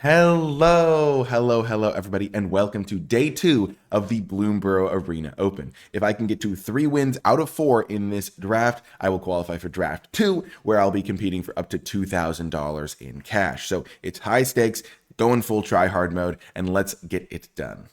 Hello, everybody, and welcome to day 2 of the Bloomburrow Arena Open. If I can get to 3 wins out of 4 in this draft, I will qualify for Draft 2, where I'll be competing for up to $2,000 in cash. So it's high stakes, going full try-hard mode, and let's get it done.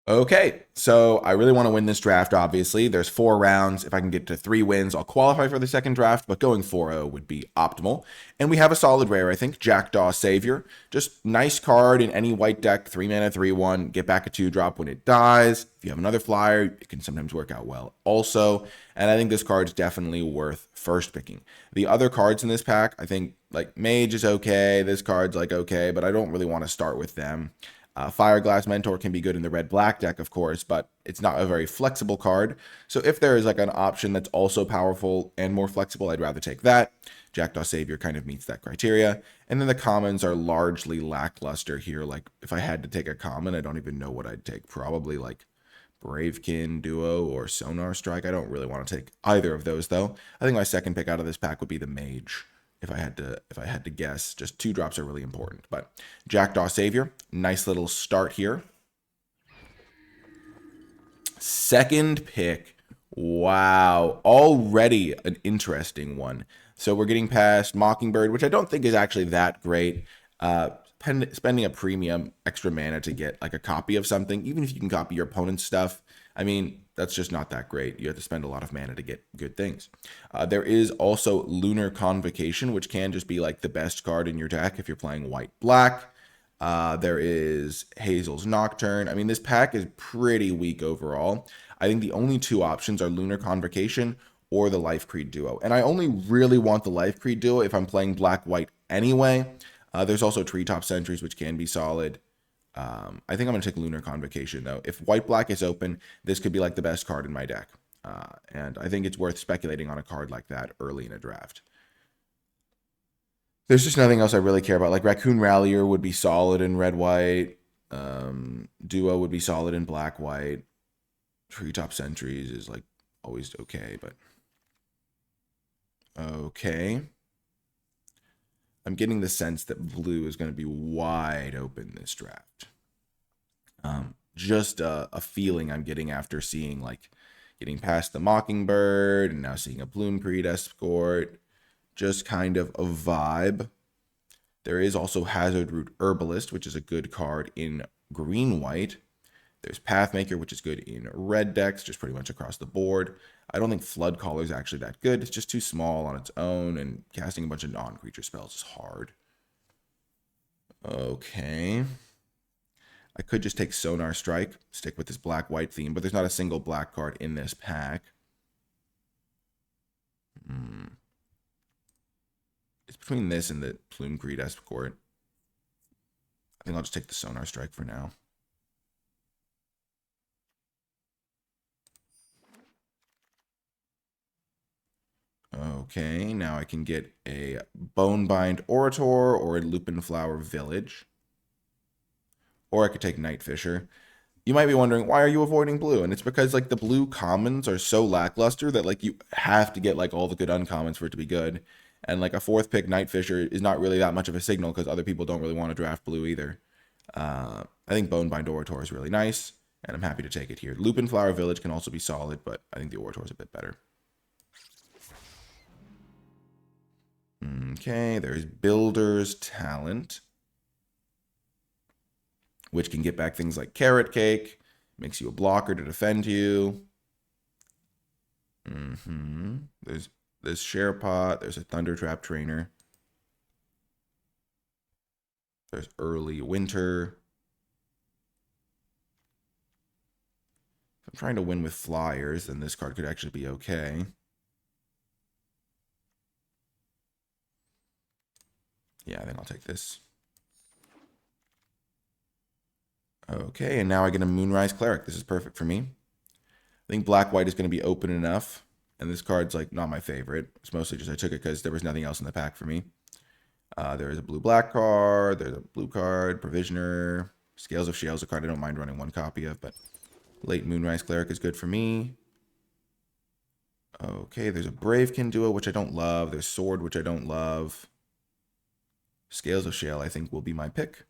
Okay, so I really want to win this draft, obviously. There's 4 rounds. If I can get to 3 wins, I'll qualify for the second draft, but going 4-0 would be optimal. And we have a solid rare, I think, Jackdaw Savior. Just nice card in any white deck, 3 mana, 3/1, get back a 2-drop when it dies. If you have another flyer, it can sometimes work out well also. And I think this card's definitely worth first picking. The other cards in this pack, I think, like Mage is okay, this card's like okay, but I don't really want to start with them. Fireglass Mentor can be good in the red-black deck, of course, but it's not a very flexible card. So if there is like an option that's also powerful and more flexible, I'd rather take that. Jackdaw Savior kind of meets that criteria. And then the commons are largely lackluster here. Like if I had to take a common, I don't even know what I'd take. Probably like Bravekin Duo or Sonar Strike. I don't really want to take either of those though. I think my second pick out of this pack would be the Mage. If I had to guess, just 2 drops are really important. But Jackdaw Savior, nice little start here. Second pick, wow, already an interesting one. So we're getting past Mockingbird, which I don't think is actually that great. Spending a premium extra mana to get like a copy of something, even if you can copy your opponent's stuff, I mean, that's just not that great. You have to spend a lot of mana to get good things. There is also Lunar Convocation, which can just be like the best card in your deck if you're playing white-black. There is Hazel's Nocturne. I mean, this pack is pretty weak overall. I think the only 2 options are Lunar Convocation or the Life Creed Duo. And I only really want the Life Creed Duo if I'm playing black-white anyway. There's also Treetop Sentries, which can be solid. I think I'm going to take Lunar Convocation, though. If white-black is open, this could be like the best card in my deck. And I think it's worth speculating on a card like that early in a draft. There's just nothing else I really care about. Like Raccoon Rallier would be solid in red-white. Duo would be solid in black-white. Treetop Sentries is like always okay, but... Okay. I'm getting the sense that blue is going to be wide open this draft. Just a feeling I'm getting after seeing like getting past the Mockingbird and now seeing a Bloomburrow Escort. Just kind of a vibe. There is also Hazard Root Herbalist, which is a good card in green-white. There's Pathmaker, which is good in red decks, just pretty much across the board. I don't think Flood Caller is actually that good. It's just too small on its own, and casting a bunch of non-creature spells is hard. Okay. I could just take Sonar Strike, stick with this black-white theme, but there's not a single black card in this pack. It's between this and the Bloomburrow Escort. I think I'll just take the Sonar Strike for now. Okay, now I can get a Bonebind Orator or a Lupin Flower Village. Or I could take Night Fisher. You might be wondering, why are you avoiding blue? And it's because like the blue commons are so lackluster that like you have to get like all the good uncommons for it to be good. And like a 4th pick Night Fisher is not really that much of a signal because other people don't really want to draft blue either. I think Bonebind Orator is really nice, and I'm happy to take it here. Lupin Flower Village can also be solid, but I think the Orator is a bit better. Okay, there's Builder's Talent, which can get back things like Carrot Cake, makes you a blocker to defend you. There's this Sharepot, there's a Thundertrap Trainer. There's Early Winter. If I'm trying to win with flyers, then this card could actually be okay. Yeah, I think I'll take this. Okay, and now I get a Moonrise Cleric. This is perfect for me. I think black-white is going to be open enough. And this card's like not my favorite. It's mostly just I took it because there was nothing else in the pack for me. There is a blue-black card. There's a blue card. Provisioner. Scales of Shale is a card I don't mind running 1 copy of, but late Moonrise Cleric is good for me. Okay, there's a Bravekin Duo, which I don't love. There's Sword, which I don't love. Scales of Shale, I think, will be my pick.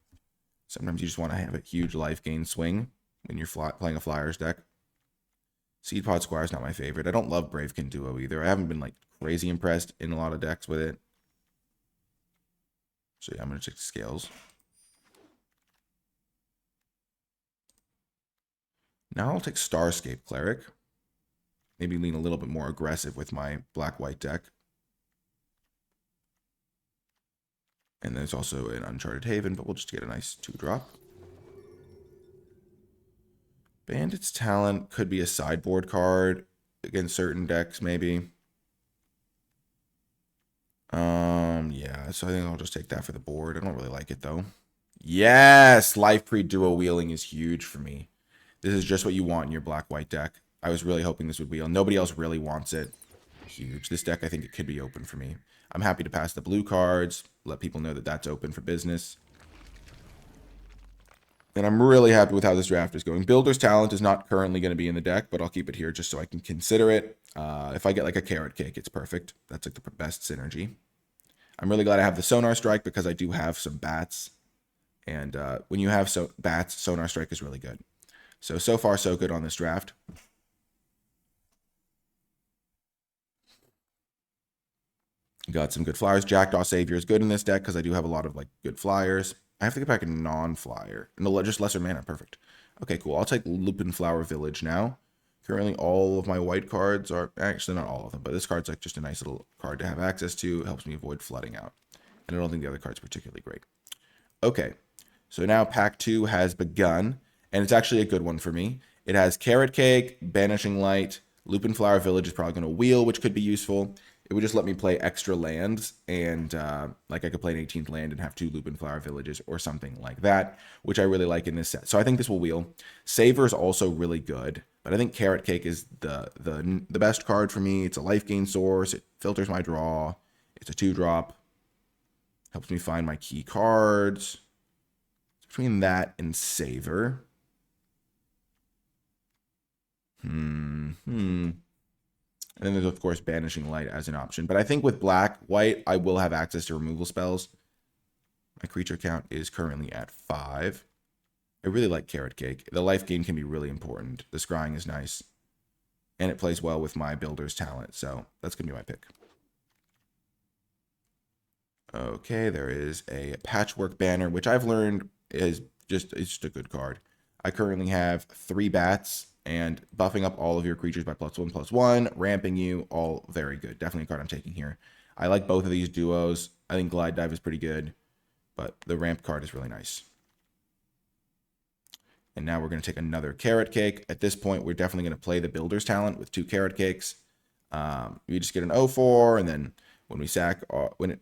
Sometimes you just want to have a huge life gain swing when you're playing a Flyers deck. Seed Pod Squire is not my favorite. I don't love Bravekin Duo either. I haven't been like crazy impressed in a lot of decks with it. So yeah, I'm going to check the scales. Now I'll take Starscape Cleric. Maybe lean a little bit more aggressive with my black-white deck. And there's also an Uncharted Haven, but we'll just get a nice 2-drop. Bandit's Talent could be a sideboard card against certain decks, maybe. Yeah, so I think I'll just take that for the board. I don't really like it, though. Yes! Life Pre-Duo Wheeling is huge for me. This is just what you want in your black-white deck. I was really hoping this would wheel. Nobody else really wants it. Huge. This deck, I think it could be open for me. I'm happy to pass the blue cards, let people know that that's open for business. And I'm really happy with how this draft is going. Builder's Talent is not currently going to be in the deck, but I'll keep it here just so I can consider it. If I get like a Carrot Cake, it's perfect. That's like the best synergy. I'm really glad I have the Sonar Strike because I do have some bats. And when you have bats, Sonar Strike is really good. So far, so good on this draft. Got some good flyers. Jackdaw Savior is good in this deck because I do have a lot of like good flyers. I have to get back a non-flyer. No, just lesser mana. Perfect. Okay, cool. I'll take Lupin Flower Village now. Currently, all of my white cards are... Actually, not all of them, but this card's like just a nice little card to have access to. It helps me avoid flooding out. And I don't think the other card's particularly great. Okay, so now Pack 2 has begun, and it's actually a good one for me. It has Carrot Cake, Banishing Light, Lupin Flower Village is probably going to wheel, which could be useful. It would just let me play extra lands, and like I could play an 18th land and have 2 Lupin Flower Villages or something like that, which I really like in this set. So I think this will wheel. Saver is also really good, but I think Carrot Cake is the best card for me. It's a life gain source. It filters my draw. It's a 2-drop. Helps me find my key cards. Between that and Saver. And then there's, of course, Banishing Light as an option. But I think with black-white, I will have access to removal spells. My creature count is currently at 5. I really like Carrot Cake. The life gain can be really important. The scrying is nice. And it plays well with my Builder's Talent. So that's going to be my pick. Okay, there is a Patchwork Banner, which I've learned is it's just a good card. I currently have 3 bats. And buffing up all of your creatures by +1/+1, ramping you, all very good. Definitely a card I'm taking here. I like both of these duos. I think Glide Dive is pretty good, but the ramp card is really nice. And now we're going to take another Carrot Cake. At this point, we're definitely going to play the Builder's Talent with 2 Carrot Cakes. We just get an 0/4, and then when we sack, when it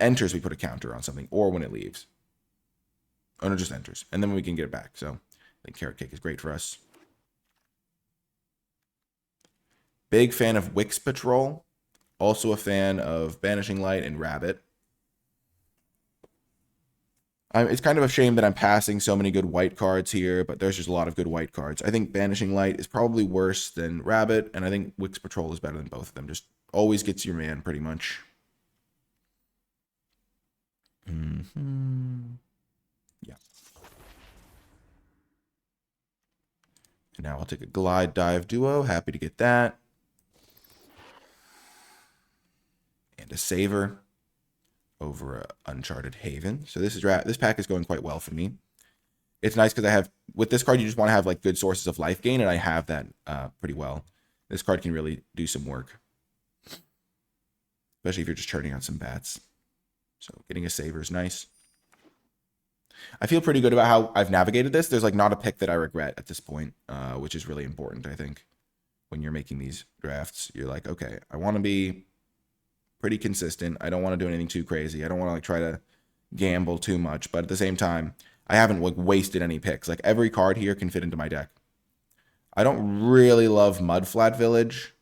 enters, we put a counter on something, or when it leaves. Oh, no, it just enters, and then we can get it back. So I think Carrot Cake is great for us. Big fan of Wix Patrol. Also a fan of Banishing Light and Rabbit. It's kind of a shame that I'm passing so many good white cards here, but there's just a lot of good white cards. I think Banishing Light is probably worse than Rabbit, and I think Wix Patrol is better than both of them. Just always gets your man, pretty much. Yeah. And now I'll take a Glide Dive Duo. Happy to get that. And a Saver over a Uncharted Haven. So this pack is going quite well for me. It's nice because I have, with this card, you just want to have like good sources of life gain, and I have that pretty well. This card can really do some work. Especially if you're just churning out some bats. So getting a Saver is nice. I feel pretty good about how I've navigated this. There's like not a pick that I regret at this point, which is really important, I think. When you're making these drafts, you're like, okay, I want to be pretty consistent. I don't want to do anything too crazy. I don't want to like try to gamble too much, but at the same time, I haven't like wasted any picks. Like every card here can fit into my deck. I don't really love Mudflat Village.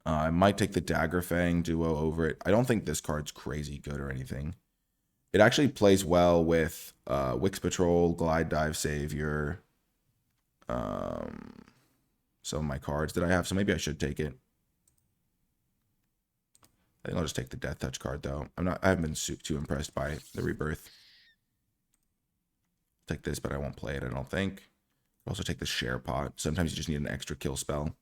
I might take the Daggerfang Duo over it. I don't think this card's crazy good or anything. It actually plays well with Wix Patrol, Glide Dive Savior, some of my cards that I have, so maybe I should take it. I think I'll just take the Death Touch card, though. I haven't been too impressed by the Rebirth. Take this, but I won't play it, I don't think. I'll also take the Share Pot. Sometimes you just need an extra kill spell.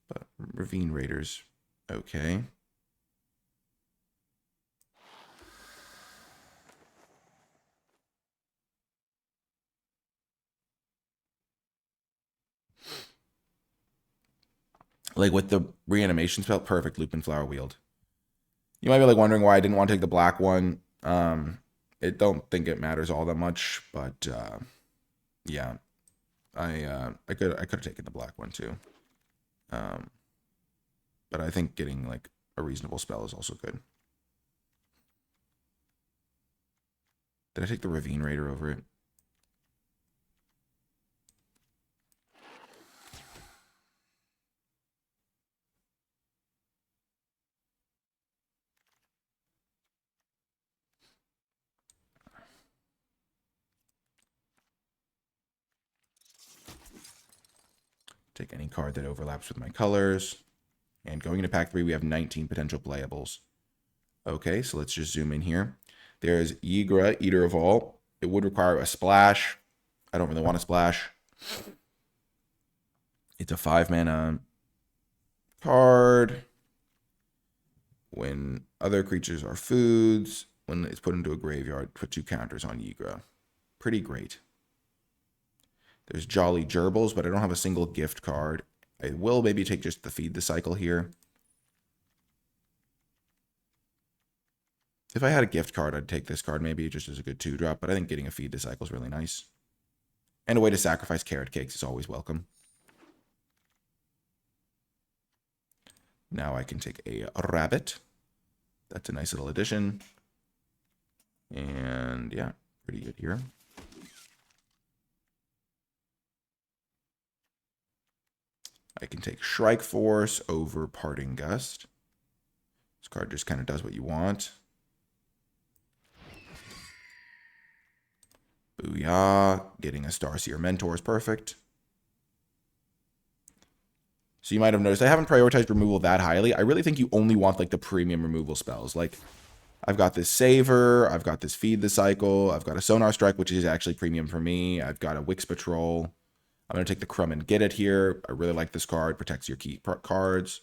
But Ravine Raiders, okay. Like with the reanimation spell, perfect. Lupin Flower Wield. You might be like wondering why I didn't want to take the black one. I don't think it matters all that much, but yeah, I could have taken the black one too. But I think getting like a reasonable spell is also good. Did I take the Ravine Raider over it? Take any card that overlaps with my colors. And going into pack 3, we have 19 potential playables. Okay, so let's just zoom in here. There's Ygra, Eater of All. It would require a splash. I don't really want a splash. It's a 5-mana card. When other creatures are foods, when it's put into a graveyard, put 2 counters on Ygra. Pretty great. There's Jolly Gerbils, but I don't have a single gift card. I will maybe take just the Feed the Cycle here. If I had a gift card, I'd take this card maybe just as a good 2-drop, but I think getting a Feed the Cycle is really nice. And a way to sacrifice Carrot Cakes is always welcome. Now I can take a Rabbit. That's a nice little addition. And yeah, pretty good here. I can take Shrike Force over Parting Gust. This card just kind of does what you want. Booyah. Getting a Starseer Mentor is perfect. So you might have noticed I haven't prioritized removal that highly. I really think you only want like the premium removal spells. Like I've got this Savor, I've got this Feed the Cycle, I've got a Sonar Strike, which is actually premium for me. I've got a Wix Patrol. I'm going to take the Crumb and Get It here. I really like this card. Protects your key cards.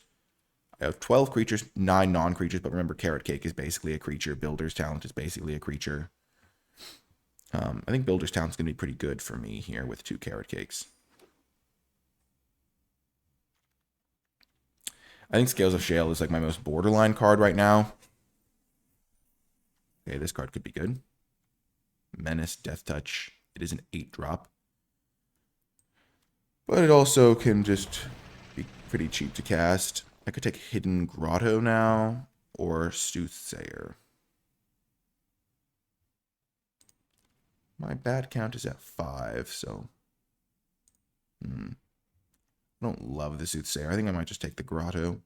I have 12 creatures, 9 non-creatures, but remember Carrot Cake is basically a creature. Builder's Talent is basically a creature. I think Builder's Talent is going to be pretty good for me here with 2 Carrot Cakes. I think Scales of Shale is like my most borderline card right now. Okay, this card could be good. Menace, Death Touch. It is an 8-drop. But it also can just be pretty cheap to cast. I could take Hidden Grotto now, or Soothsayer. My bad count is at 5, so... I don't love the Soothsayer. I think I might just take the Grotto.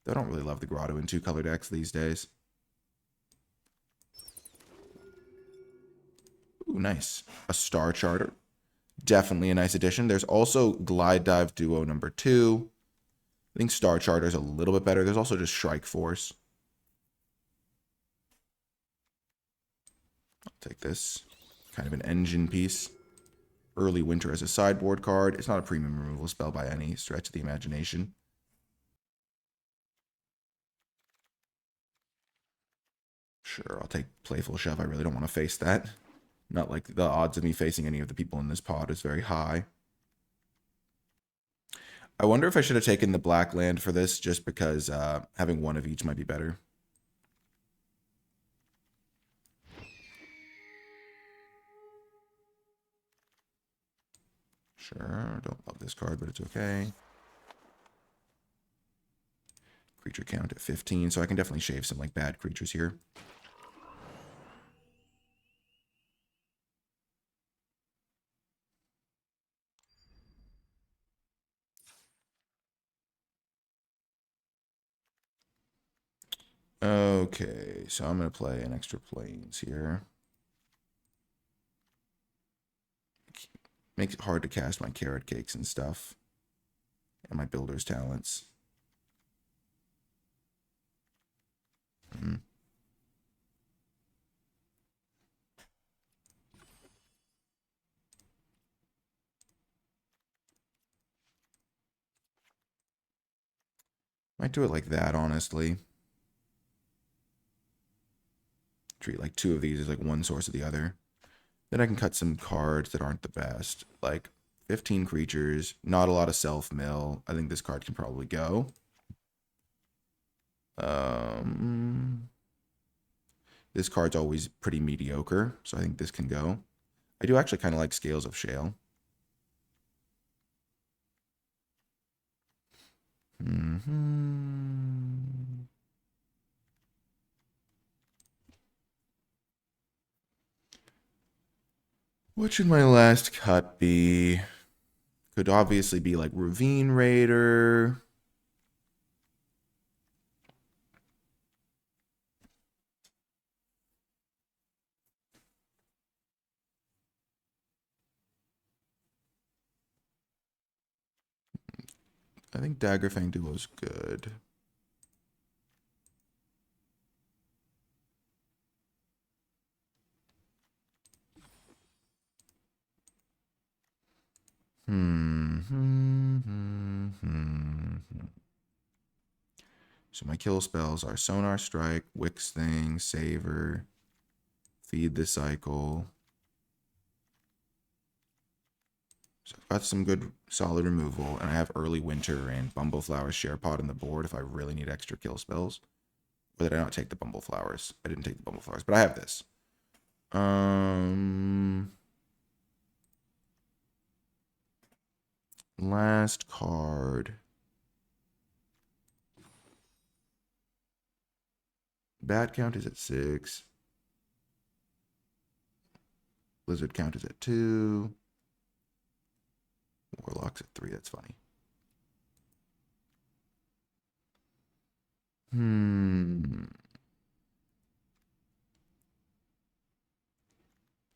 I don't really love the Grotto in 2-color decks these days. Ooh, nice. A Star Charter. Definitely a nice addition. There's also Glide Dive Duo number 2. I think Star Charter is a little bit better. There's also just Shrike Force. I'll take this. Kind of an engine piece. Early Winter as a sideboard card. It's not a premium removal spell by any stretch of the imagination. Sure, I'll take Playful Shove. I really don't want to face that. Not like the odds of me facing any of the people in this pod is very high. I wonder if I should have taken the black land for this just because having one of each might be better. Sure, don't love this card, but it's okay. Creature count at 15, so I can definitely shave some like bad creatures here. Okay, so I'm going to play an extra planes here. Makes it hard to cast my Carrot Cakes and stuff. And my Builder's Talents. Might do it like that, honestly. Treat like 2 of these as like one source of the other. Then I can cut some cards that aren't the best. Like 15 creatures, not a lot of self-mill. I think this card can probably go. This card's always pretty mediocre, so I think this can go. I do actually kind of like Scales of Shale. What should my last cut be? Could obviously be like Ravine Raider. I think Daggerfang Duo is good. So my kill spells are Sonar Strike, Wix Thing, Savor, Feed the Cycle. So I've got some good solid removal, and I have Early Winter and Bumbleflower Sharepot on the board if I really need extra kill spells. Or did I not take the Bumbleflowers? I didn't take the Bumbleflowers, but I have this. Last card. Bat count is at 6. Blizzard count is at 2. Warlock's at 3. That's funny.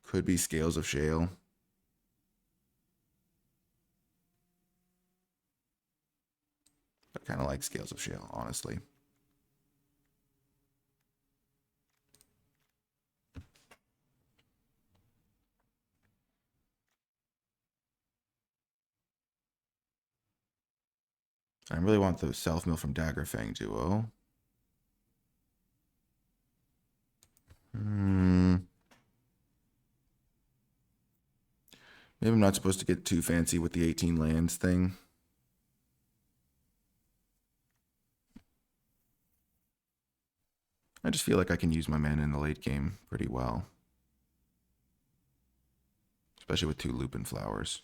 Could be Scales of Shale. I kind of like Scales of Shale, honestly. I really want the self-mill from Daggerfang Duo. Maybe I'm not supposed to get too fancy with the 18 lands thing. I just feel like I can use my mana in the late game pretty well. Especially with 2 Lupin Flowers.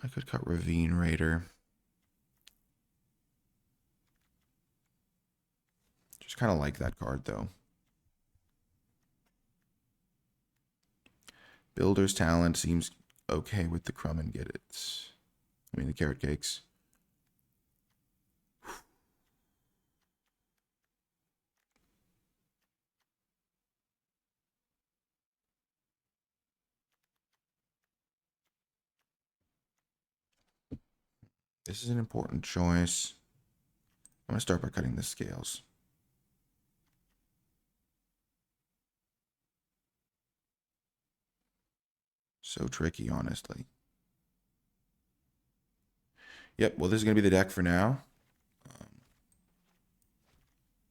I could cut Ravine Raider. Just kind of like that card, though. Builder's Talent seems okay with the Crumb and Get It. I mean, the Carrot Cakes. This is an important choice. I'm going to start by cutting the scales. So tricky, honestly. Yep, well, this is going to be the deck for now.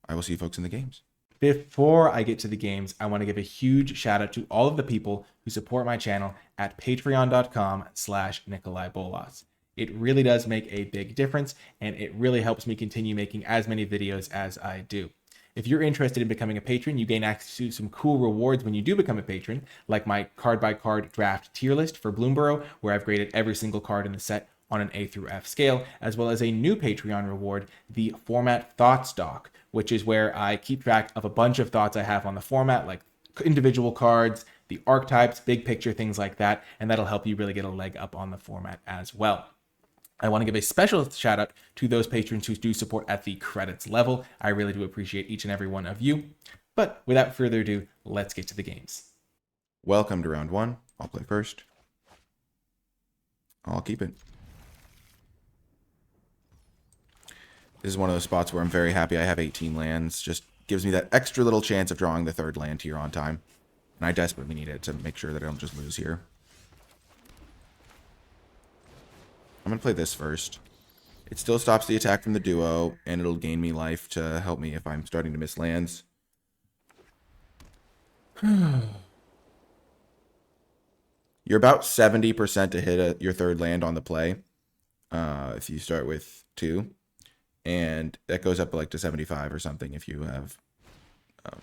I will see you folks in the games. Before I get to the games, I want to give a huge shout out to all of the people who support my channel at patreon.com/NicolaiBolas. It really does make a big difference, and it really helps me continue making as many videos as I do. If you're interested in becoming a patron, you gain access to some cool rewards when you do become a patron, like my card-by-card draft tier list for Bloomburrow, where I've graded every single card in the set on an A through F scale, as well as a new Patreon reward, the Format Thoughts Doc, which is where I keep track of a bunch of thoughts I have on the format, like individual cards, the archetypes, big picture, things like that, and that'll help you really get a leg up on the format as well. I want to give a special shout out to those patrons who do support at the credits level. I really do appreciate each and every one of you. But without further ado, let's get to the games. Welcome to round 1. I'll play first. I'll keep it. This is one of those spots where I'm very happy I have 18 lands. Just gives me that extra little chance of drawing the 3rd land here on time. And I desperately need it to make sure that I don't just lose here. I'm going to play this first. It still stops the attack from the duo, and it'll gain me life to help me if I'm starting to miss lands. You're about 70% to hit your third land on the play if you start with 2. And that goes up like to 75 or something if you have a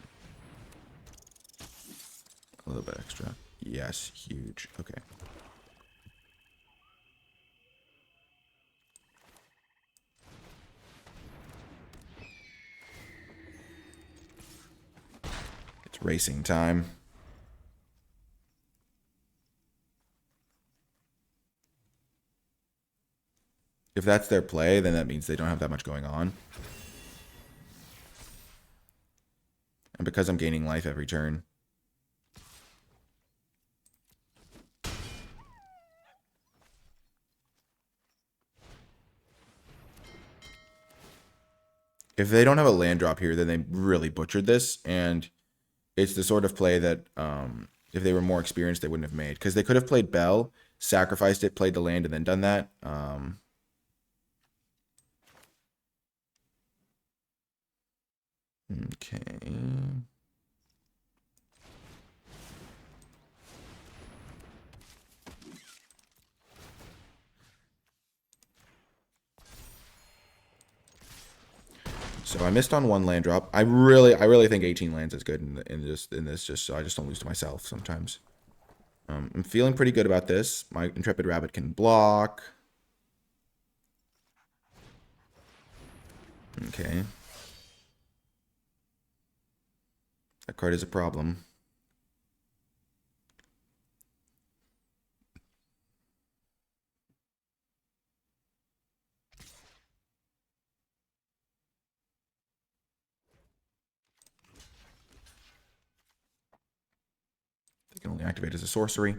little bit extra. Yes, huge. Okay. It's racing time. If that's their play, then that means they don't have that much going on. And because I'm gaining life every turn. If they don't have a land drop here, then they really butchered this. And it's the sort of play that if they were more experienced, they wouldn't have made. Because they could have played Bell, sacrificed it, played the land, and then done that. Okay. So I missed on one land drop. I really think 18 lands is good in this just so I just don't lose to myself sometimes. I'm feeling pretty good about this. My Intrepid Rabbit can block. Okay. That card is a problem. They can only activate as a sorcery.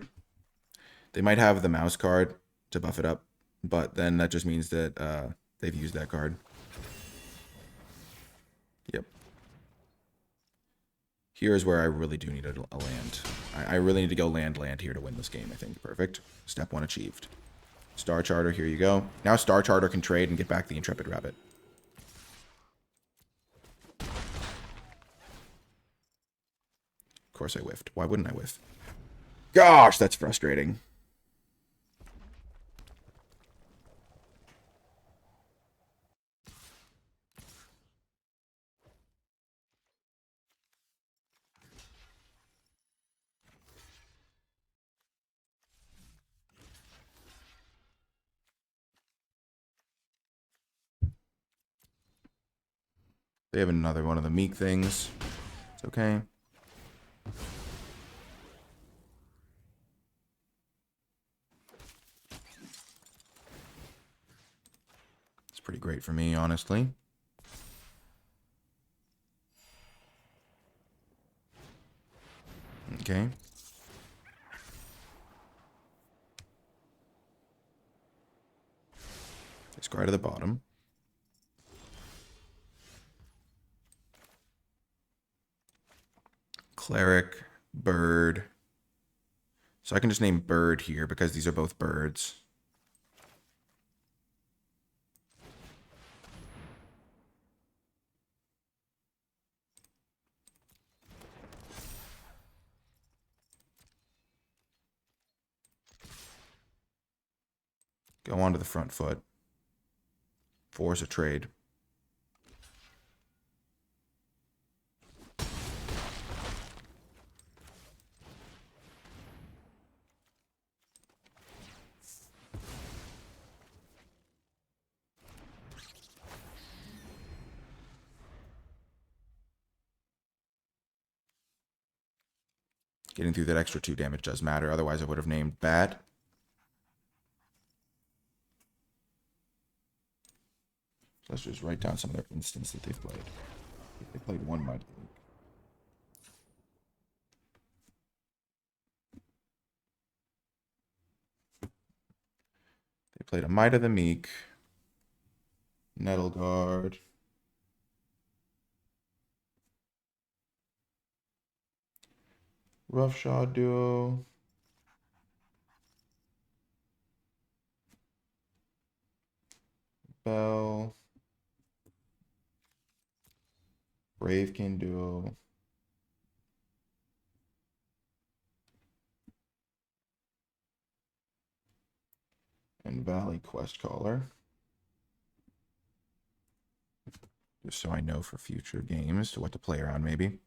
They might have the mouse card to buff it up, but then that just means that they've used that card. Yep. Here's where I really do need a land. I really need to go land here to win this game, I think. Perfect. Step 1 achieved. Star Charter, here you go. Now Star Charter can trade and get back the Intrepid Rabbit. Of course I whiffed. Why wouldn't I whiff? Gosh, that's frustrating. They have another one of the meek things. It's okay. It's pretty great for me, honestly. Okay. Discard to the bottom. Cleric, bird. So I can just name bird here because these are both birds. Go on to the front foot. Force a trade. Getting through that extra 2 damage does matter. Otherwise, I would have named bad. So let's just write down some of their instants that they've played. They played one Might of the Meek. They played a Might of the Meek, Nettle Guard, Roughshod Duo, Spell. Bravekin Duo. And Valley Quest Caller. Just so I know for future games what to play around, maybe.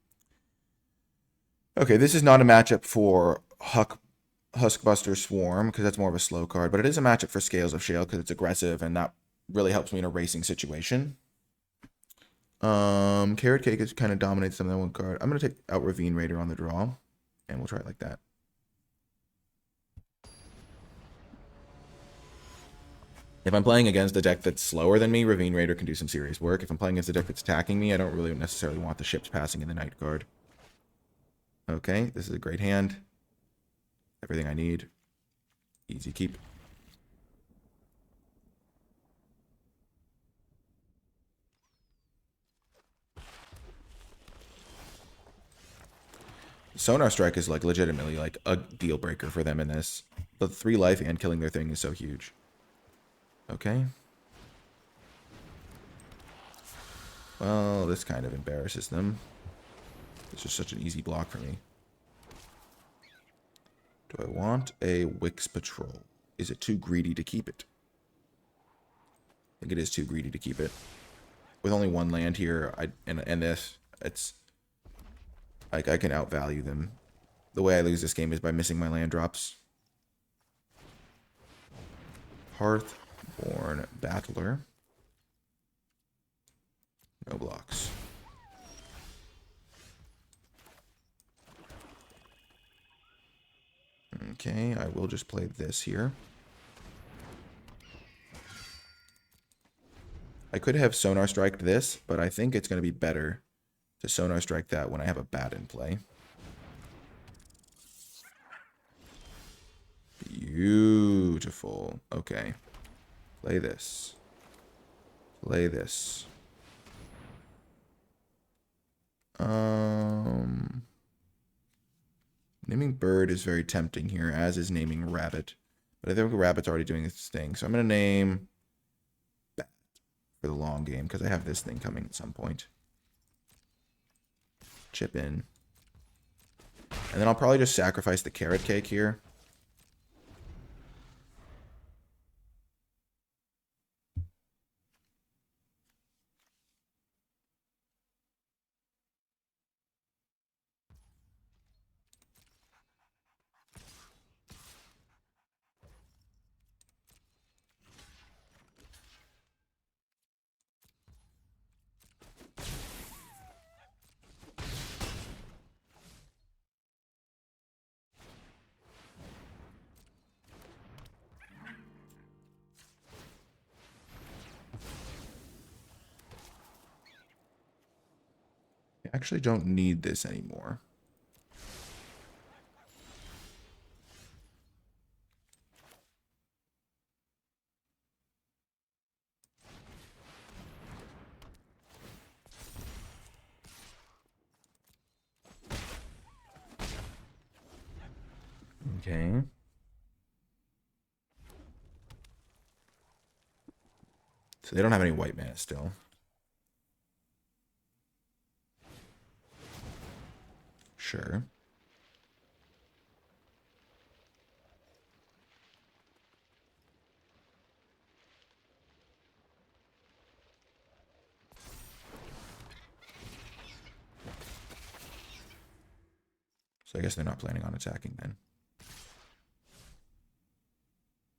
Okay, this is not a matchup for Huskbuster Swarm, because that's more of a slow card, but it is a matchup for Scales of Shale, because it's aggressive, and that really helps me in a racing situation. Carrot Cake is kind of dominates some of that one card. I'm going to take out Ravine Raider on the draw, and we'll try it like that. If I'm playing against a deck that's slower than me, Ravine Raider can do some serious work. If I'm playing against a deck that's attacking me, I don't really necessarily want the ships passing in the night card. Okay, this is a great hand. Everything I need. Easy keep. Sonar Strike is like legitimately like a deal breaker for them in this. The 3 life and killing their thing is so huge. Okay. Well, this kind of embarrasses them. It's just such an easy block for me. Do I want a Wix Patrol? Is it too greedy to keep it? I think it is too greedy to keep it. With only 1 land here, and this, it's like I can outvalue them. The way I lose this game is by missing my land drops. Hearthborn Battler. No blocks. Okay, I will just play this here. I could have Sonar Striked this, but I think it's going to be better to Sonar Strike that when I have a bat in play. Beautiful. Okay. Play this. Play this. Naming Bird is very tempting here, as is naming Rabbit. But I think Rabbit's already doing its thing. So I'm going to name Bat for the long game, because I have this thing coming at some point. Chip in. And then I'll probably just sacrifice the Carrot Cake here. I actually don't need this anymore. Okay. So they don't have any white mana still. Sure. So I guess they're not planning on attacking then.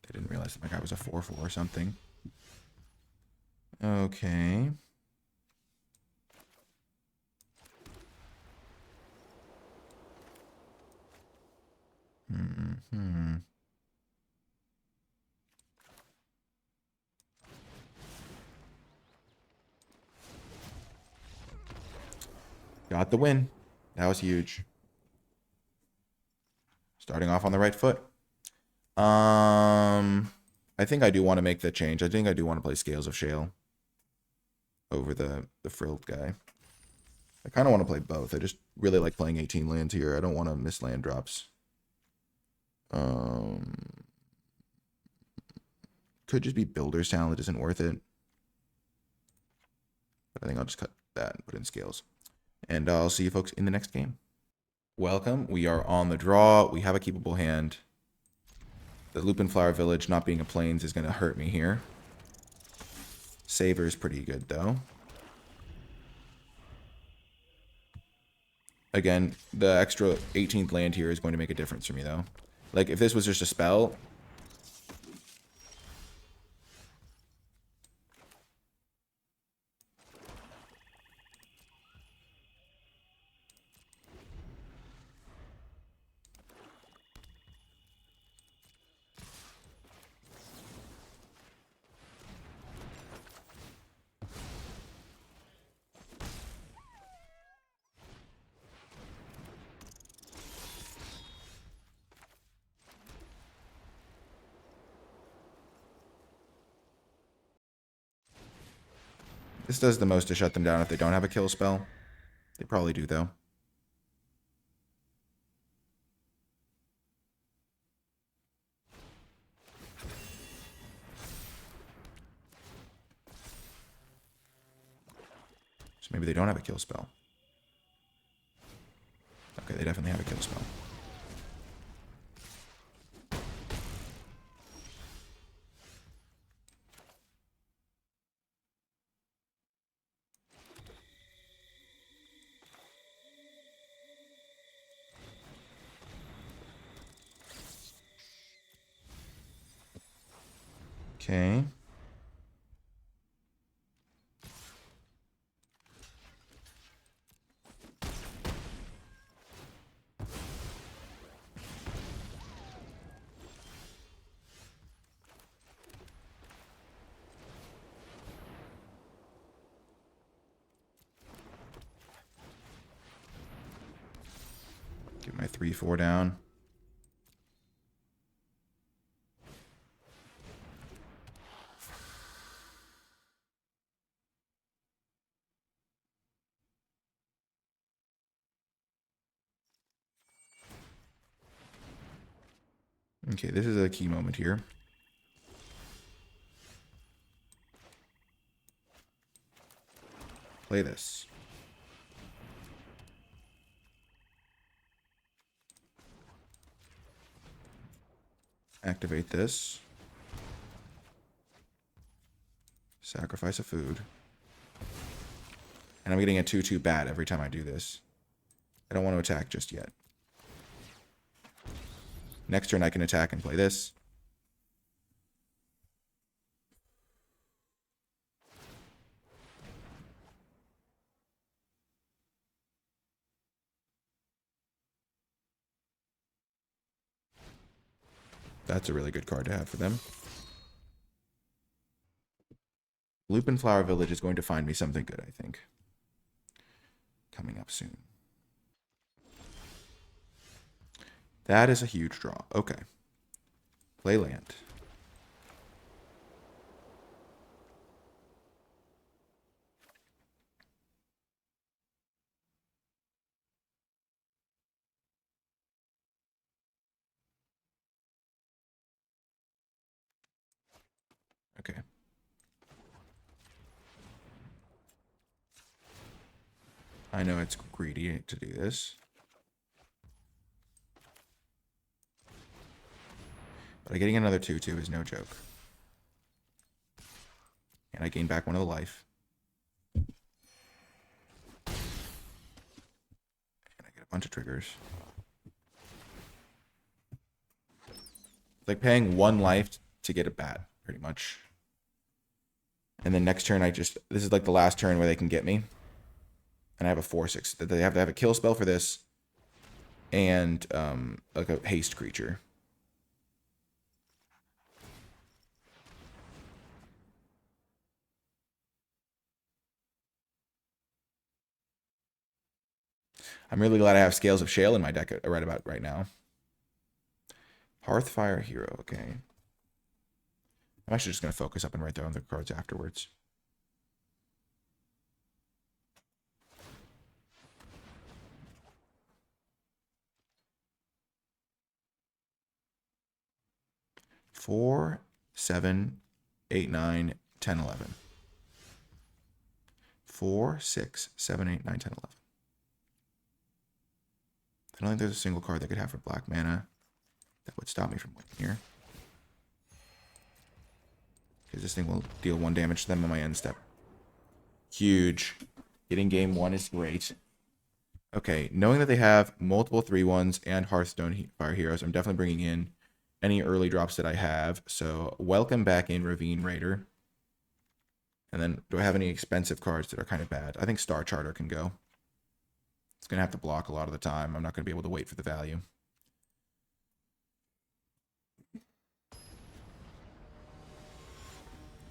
They didn't realize that my guy was a 4/4 or something. Okay. Got the win. That was huge. Starting off on the right foot. I think I do want to make the change. I think I do want to play Scales of Shale over the frilled guy. I kind of want to play both. I just really like playing 18 lands here. I don't want to miss land drops. Could just be Builder's Talent isn't worth it. But I think I'll just cut that and put in scales. And I'll see you folks in the next game. Welcome. We are on the draw. We have a keepable hand. The Lupin Flower Village not being a plains is going to hurt me here. Saver is pretty good, though. Again, the extra 18th land here is going to make a difference for me, though. Like, if this was just a spell... This does the most to shut them down if they don't have a kill spell. They probably do, though. So maybe they don't have a kill spell. Okay, they definitely have a kill spell. Okay. Get my 3/4 down. Okay, this is a key moment here. Play this. Activate this. Sacrifice a food. And I'm getting a 2/2 bat every time I do this. I don't want to attack just yet. Next turn I can attack and play this. That's a really good card to have for them. Lupin Flower Village is going to find me something good, I think. Coming up soon. That is a huge draw. Okay. Play land. Okay. I know it's greedy to do this. But getting another 2/2 is no joke. And I gain back one of the life. And I get a bunch of triggers. It's like paying one life to get a bat, pretty much. And then next turn this is like the last turn where they can get me. And I have a 4/6. They have to have a kill spell for this. And like a haste creature. I'm really glad I have Scales of Shale in my deck right now. Hearthfire Hero, okay. I'm actually just going to focus up and write down the cards afterwards. Four, 7, 8, 9, 10, 11. 4, 6, 7, 8, 9, 10, 11. I don't think there's a single card that could have for black mana that would stop me from winning here. Because this thing will deal 1 damage to them on my end step. Huge. Getting game 1 is great. Okay, knowing that they have multiple 3/1s and Hearthstone Fire Heroes, I'm definitely bringing in any early drops that I have. So welcome back in Ravine Raider. And then do I have any expensive cards that are kind of bad? I think Star Charter can go. It's going to have to block a lot of the time. I'm not going to be able to wait for the value.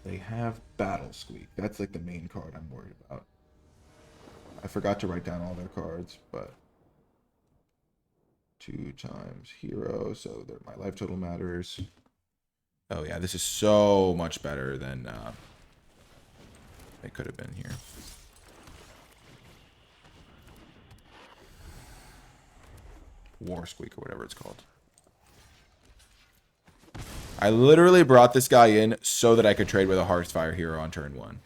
They have Battle Squeak. That's like the main card I'm worried about. I forgot to write down all their cards, but 2 times hero, so my life total matters. Oh yeah, this is so much better than it could have been here. War Squeak or whatever it's called. I literally brought this guy in so that I could trade with a Hearthfire hero on turn 1.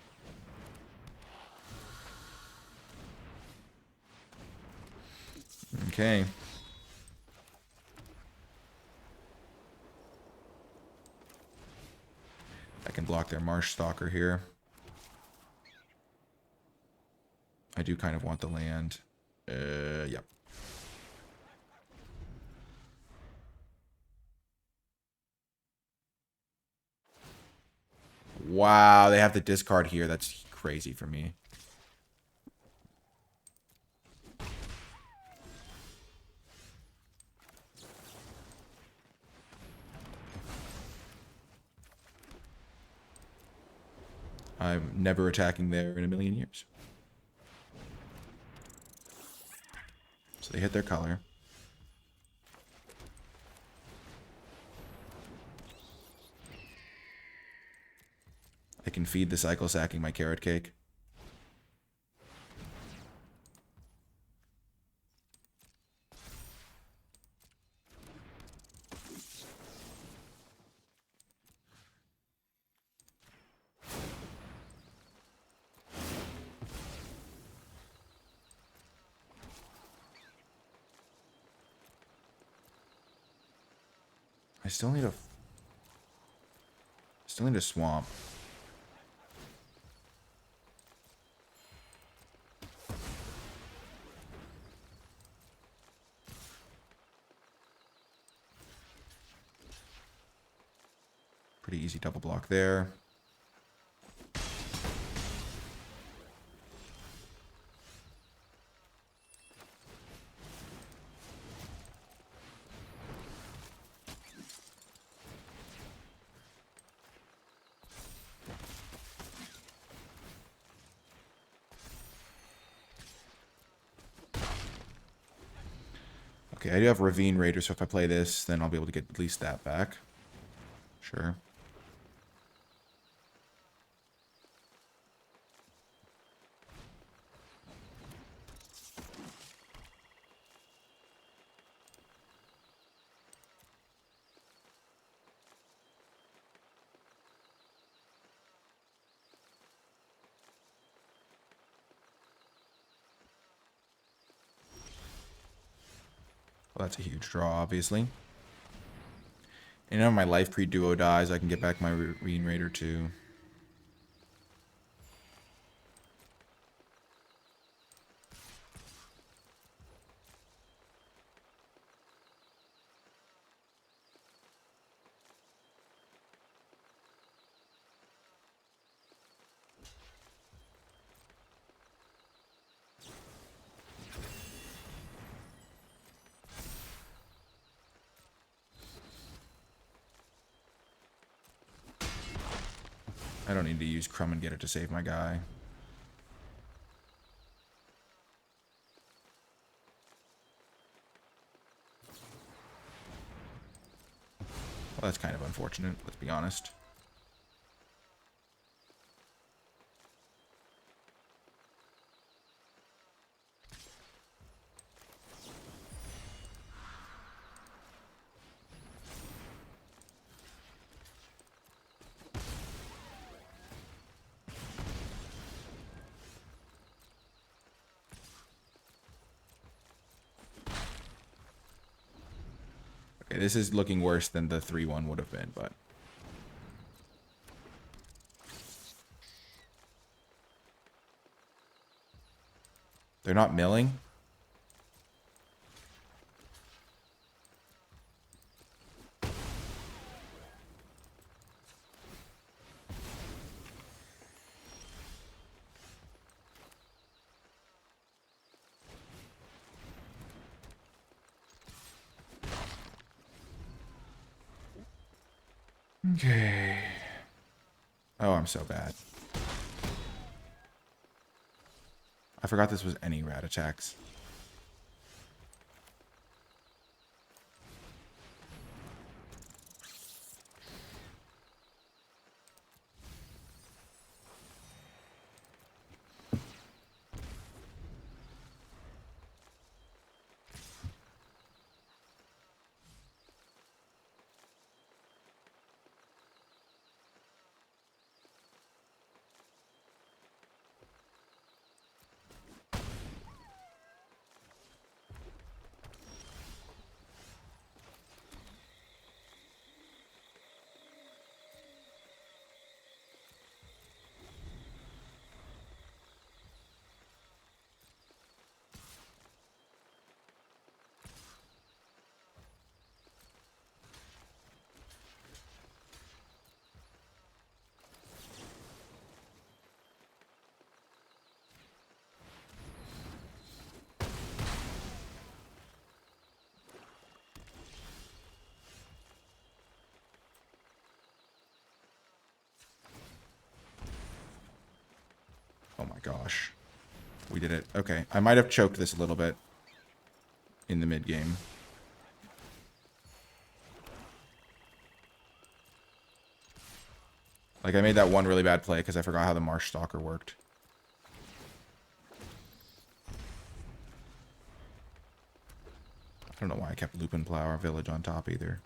Okay. I can block their Marsh Stalker here. I do kind of want the land. Yep. Wow, they have to discard here. That's crazy for me. I'm never attacking there in a million years. So they hit their color. I can feed the cycle sacking my carrot cake. I still need a swamp. Pretty easy double block there. Okay, I do have Ravine Raider, so if I play this, then I'll be able to get at least that back. Sure. Well, that's a huge draw, obviously. And now my life pre-duo dies, I can get back my Ravine Raider too. I don't need to use Crumb and get it to save my guy. Well, that's kind of unfortunate, let's be honest. Okay, this is looking worse than the 3-1 would have been, but... They're not milling? Okay. Oh, I'm so bad. I forgot this was any rat attacks. Oh my gosh. We did it. Okay. I might have choked this a little bit in the mid game. Like, I made that one really bad play because I forgot how the Marsh Stalker worked. I don't know why I kept Lupin Plow our village on top either.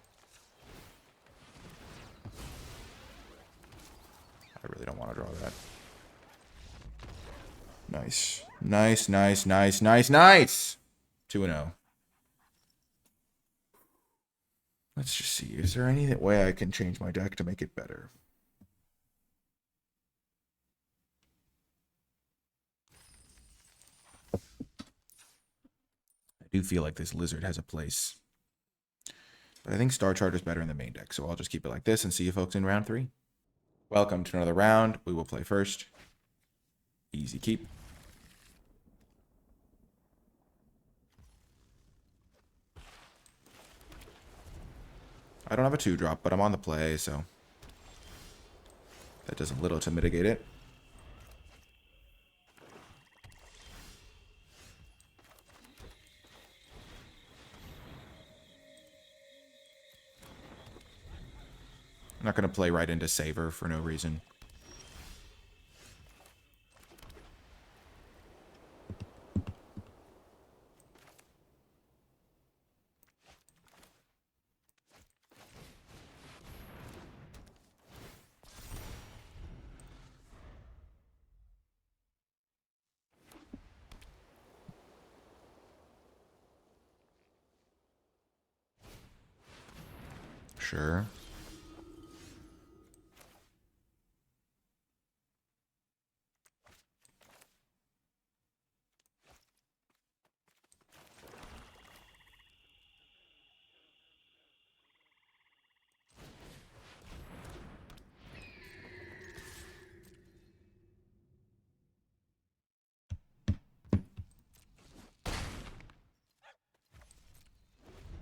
I really don't want to draw that. Nice. Nice, nice, nice, nice, nice! 2-0. Let's just see. Is there any way I can change my deck to make it better? I do feel like this lizard has a place. But I think Star Charter is better in the main deck, so I'll just keep it like this and see you folks in round 3. Welcome to another round. We will play first. Easy keep. I don't have a 2-drop, but I'm on the play, so that does a little to mitigate it. I'm not going to play right into Saver for no reason. Sure.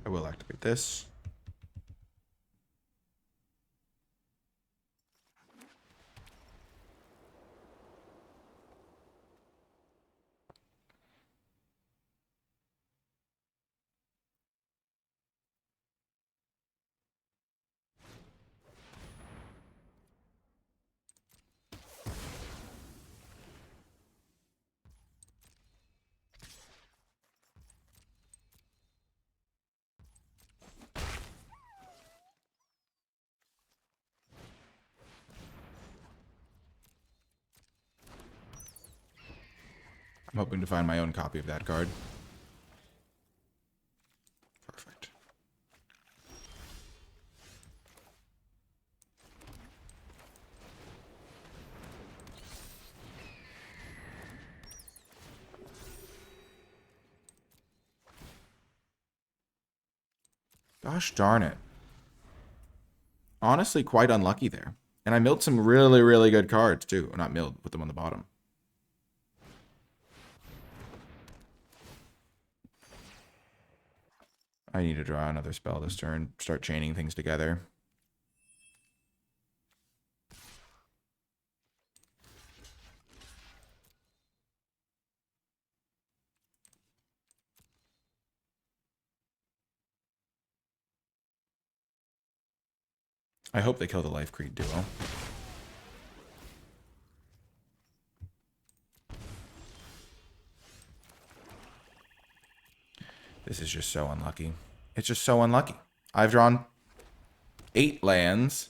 I will activate this. I'm hoping to find my own copy of that card. Perfect. Gosh darn it. Honestly, quite unlucky there. And I milled some really, really good cards, too. Not milled, put them on the bottom. I need to draw another spell this turn. Start chaining things together. I hope they kill the Life Creed duo. This is just so unlucky. It's just so unlucky. I've drawn 8 lands,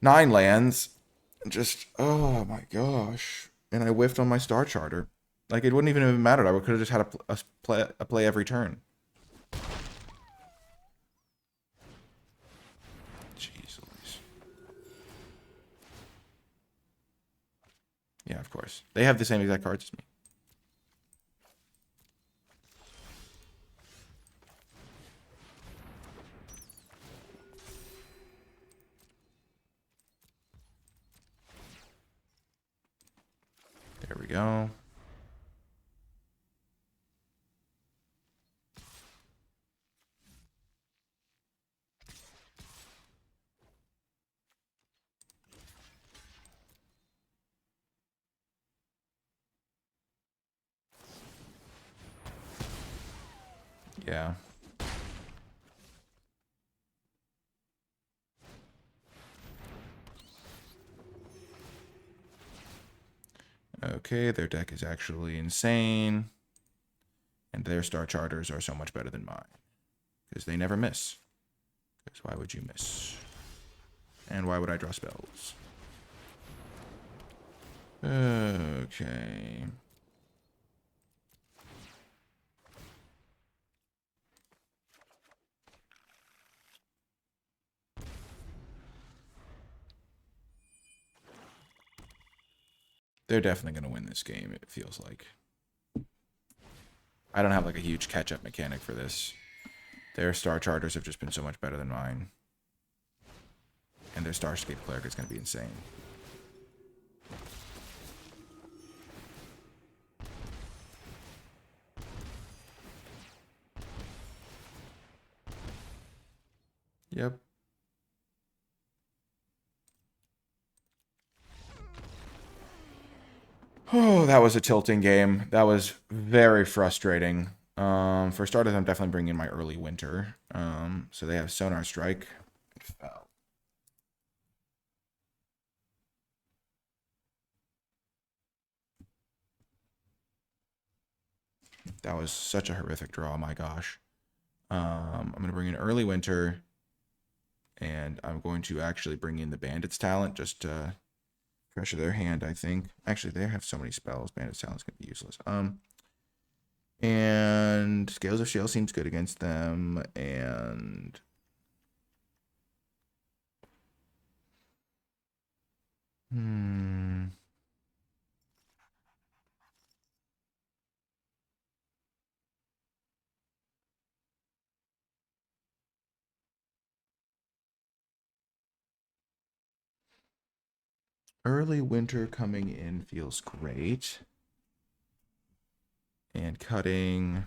9 lands, just, oh my gosh. And I whiffed on my Star Charter. Like, it wouldn't even have mattered. I could have just had a play every turn. Jeez Louise. Yeah, of course. They have the same exact cards as me. There we go. Yeah. Okay, their deck is actually insane. And their Star Charters are so much better than mine. Because they never miss. Because why would you miss? And why would I draw spells? Okay. They're definitely going to win this game, it feels like. I don't have like a huge catch-up mechanic for this. Their Star Charters have just been so much better than mine. And their Starscape Cleric is going to be insane. Yep. Oh, that was a tilting game. That was very frustrating. For starters, I'm definitely bringing in my early winter. So they have Sonar Strike. It fell. That was such a horrific draw. My gosh. I'm going to bring in early winter. And I'm going to actually bring in the Bandit's Talent just to pressure their hand, I think. Actually, they have so many spells. Bandit's Talent's going to be useless. And Scales of Shale seems good against them. And early winter coming in feels great. And cutting.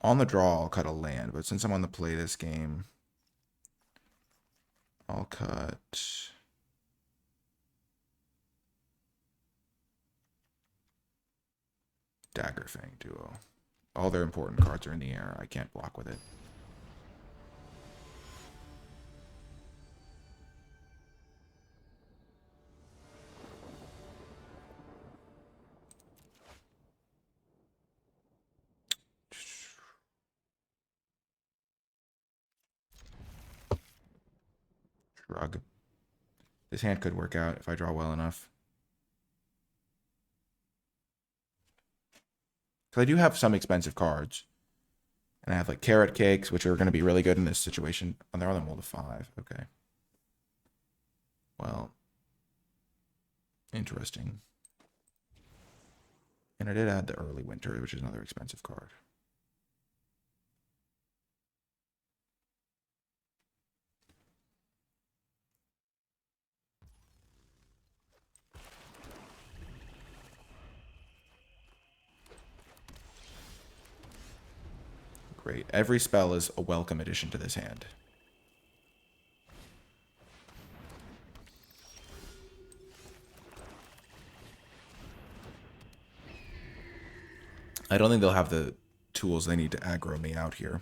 On the draw, I'll cut a land, but since I'm on the play this game, I'll cut Daggerfang Duo. All their important cards are in the air. I can't block with it. Shrug. This hand could work out if I draw well enough. Because I do have some expensive cards. And I have like carrot cakes, which are going to be really good in this situation. Oh, they're on the mold of 5. Okay. Well, interesting. And I did add the early winter, which is another expensive card. Great. Every spell is a welcome addition to this hand. I don't think they'll have the tools they need to aggro me out here.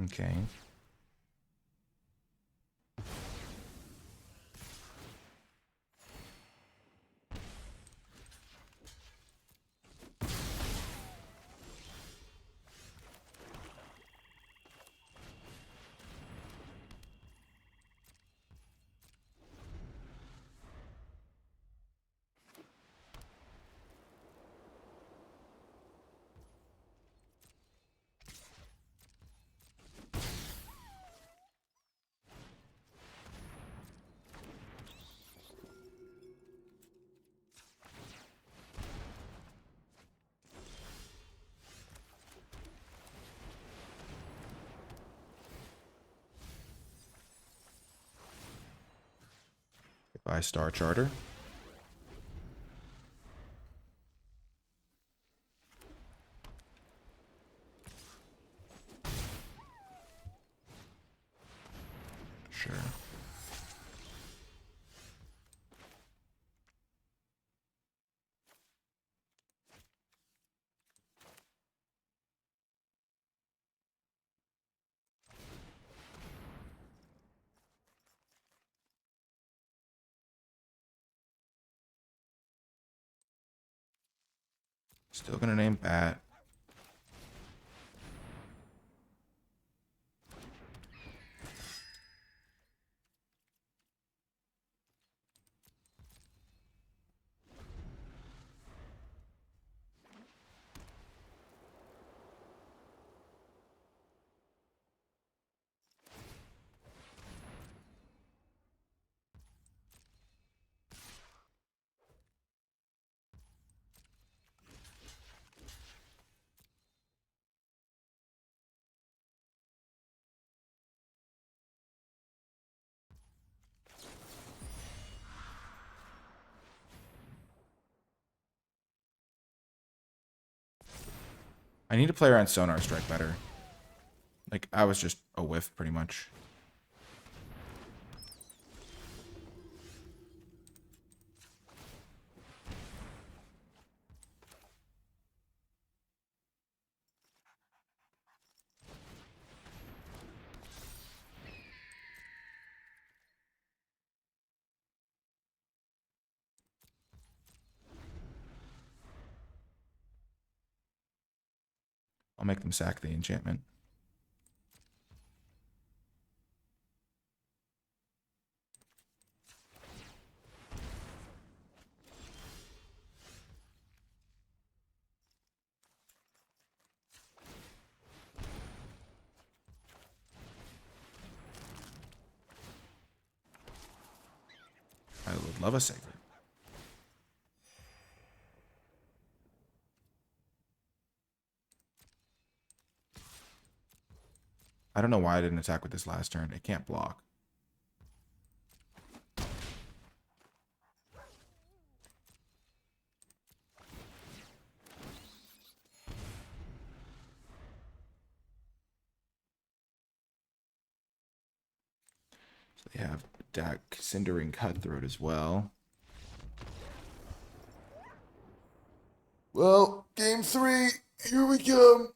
Okay. By Star Charter. Sure. Still gonna name Bat. I need to play around Sonar Strike better. Like, I was just a whiff, pretty much. I'll make them sack the enchantment. I would love a saver. I don't know why I didn't attack with this last turn. It can't block. So they have Cindering Cutthroat as well. Well, game 3, here we come.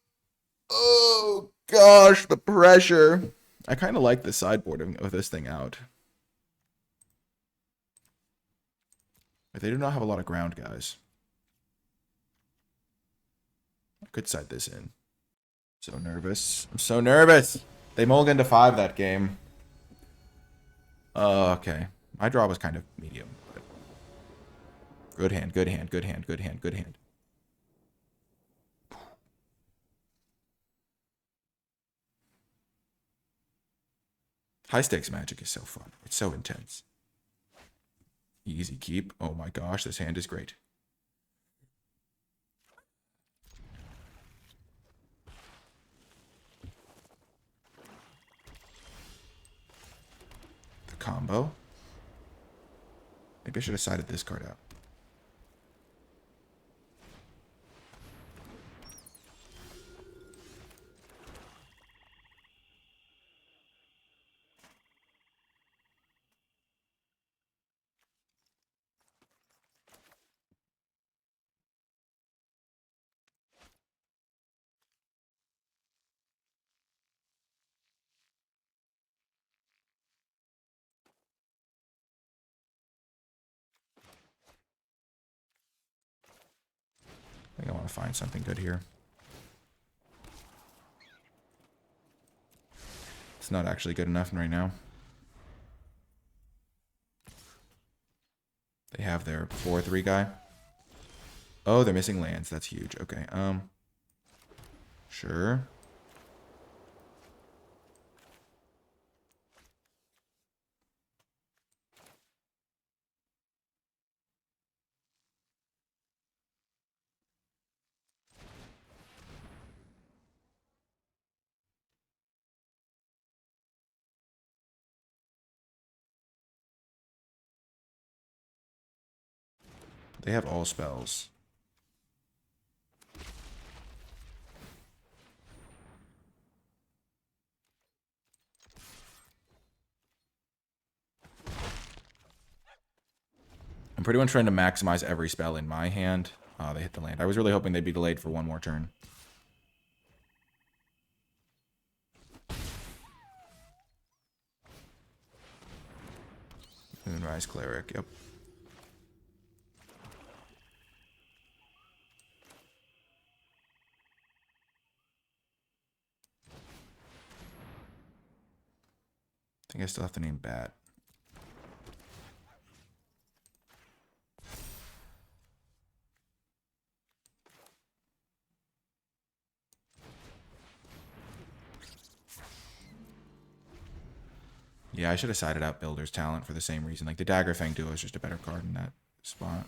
Oh, gosh, the pressure. I kind of like the sideboard of this thing out. But they do not have a lot of ground, guys. I could side this in. So nervous. I'm so nervous. They mulliganed to 5 that game. Okay. My draw was kind of medium. But good hand, good hand, good hand, good hand, good hand. High stakes Magic is so fun. It's so intense. Easy keep. Oh my gosh, this hand is great. The combo. Maybe I should have sided this card out. I think I want to find something good here. It's not actually good enough right now. They have their 4/3 guy. Oh, they're missing lands. That's huge. Okay. Sure. They have all spells. I'm pretty much trying to maximize every spell in my hand. Oh, they hit the land. I was really hoping they'd be delayed for one more turn. Moonrise Cleric, yep. I think I still have to name Bat. Yeah, I should have sided out Builder's Talent for the same reason. Like, the Dagger Fang Duo is just a better card in that spot.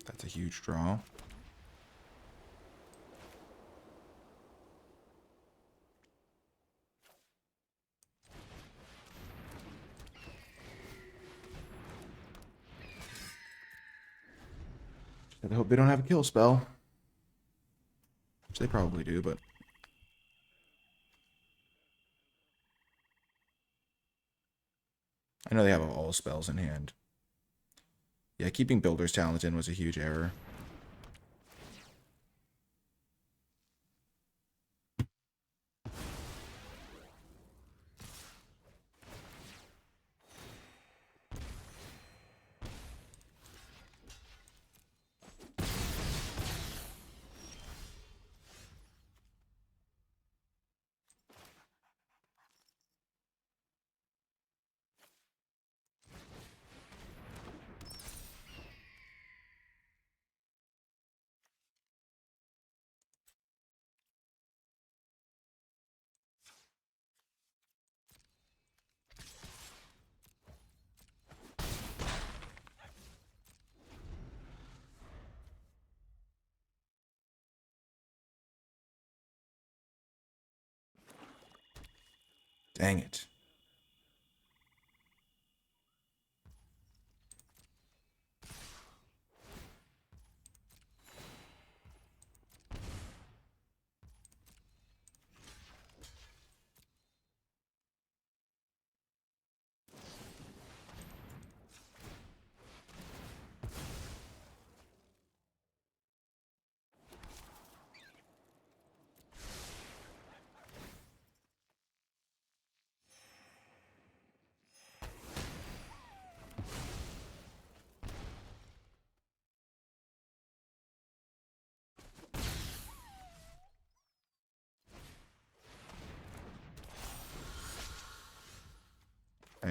That's a huge draw. I hope they don't have a kill spell. Which they probably do, but... I know they have all spells in hand. Yeah, keeping Builder's Talent in was a huge error. Dang it.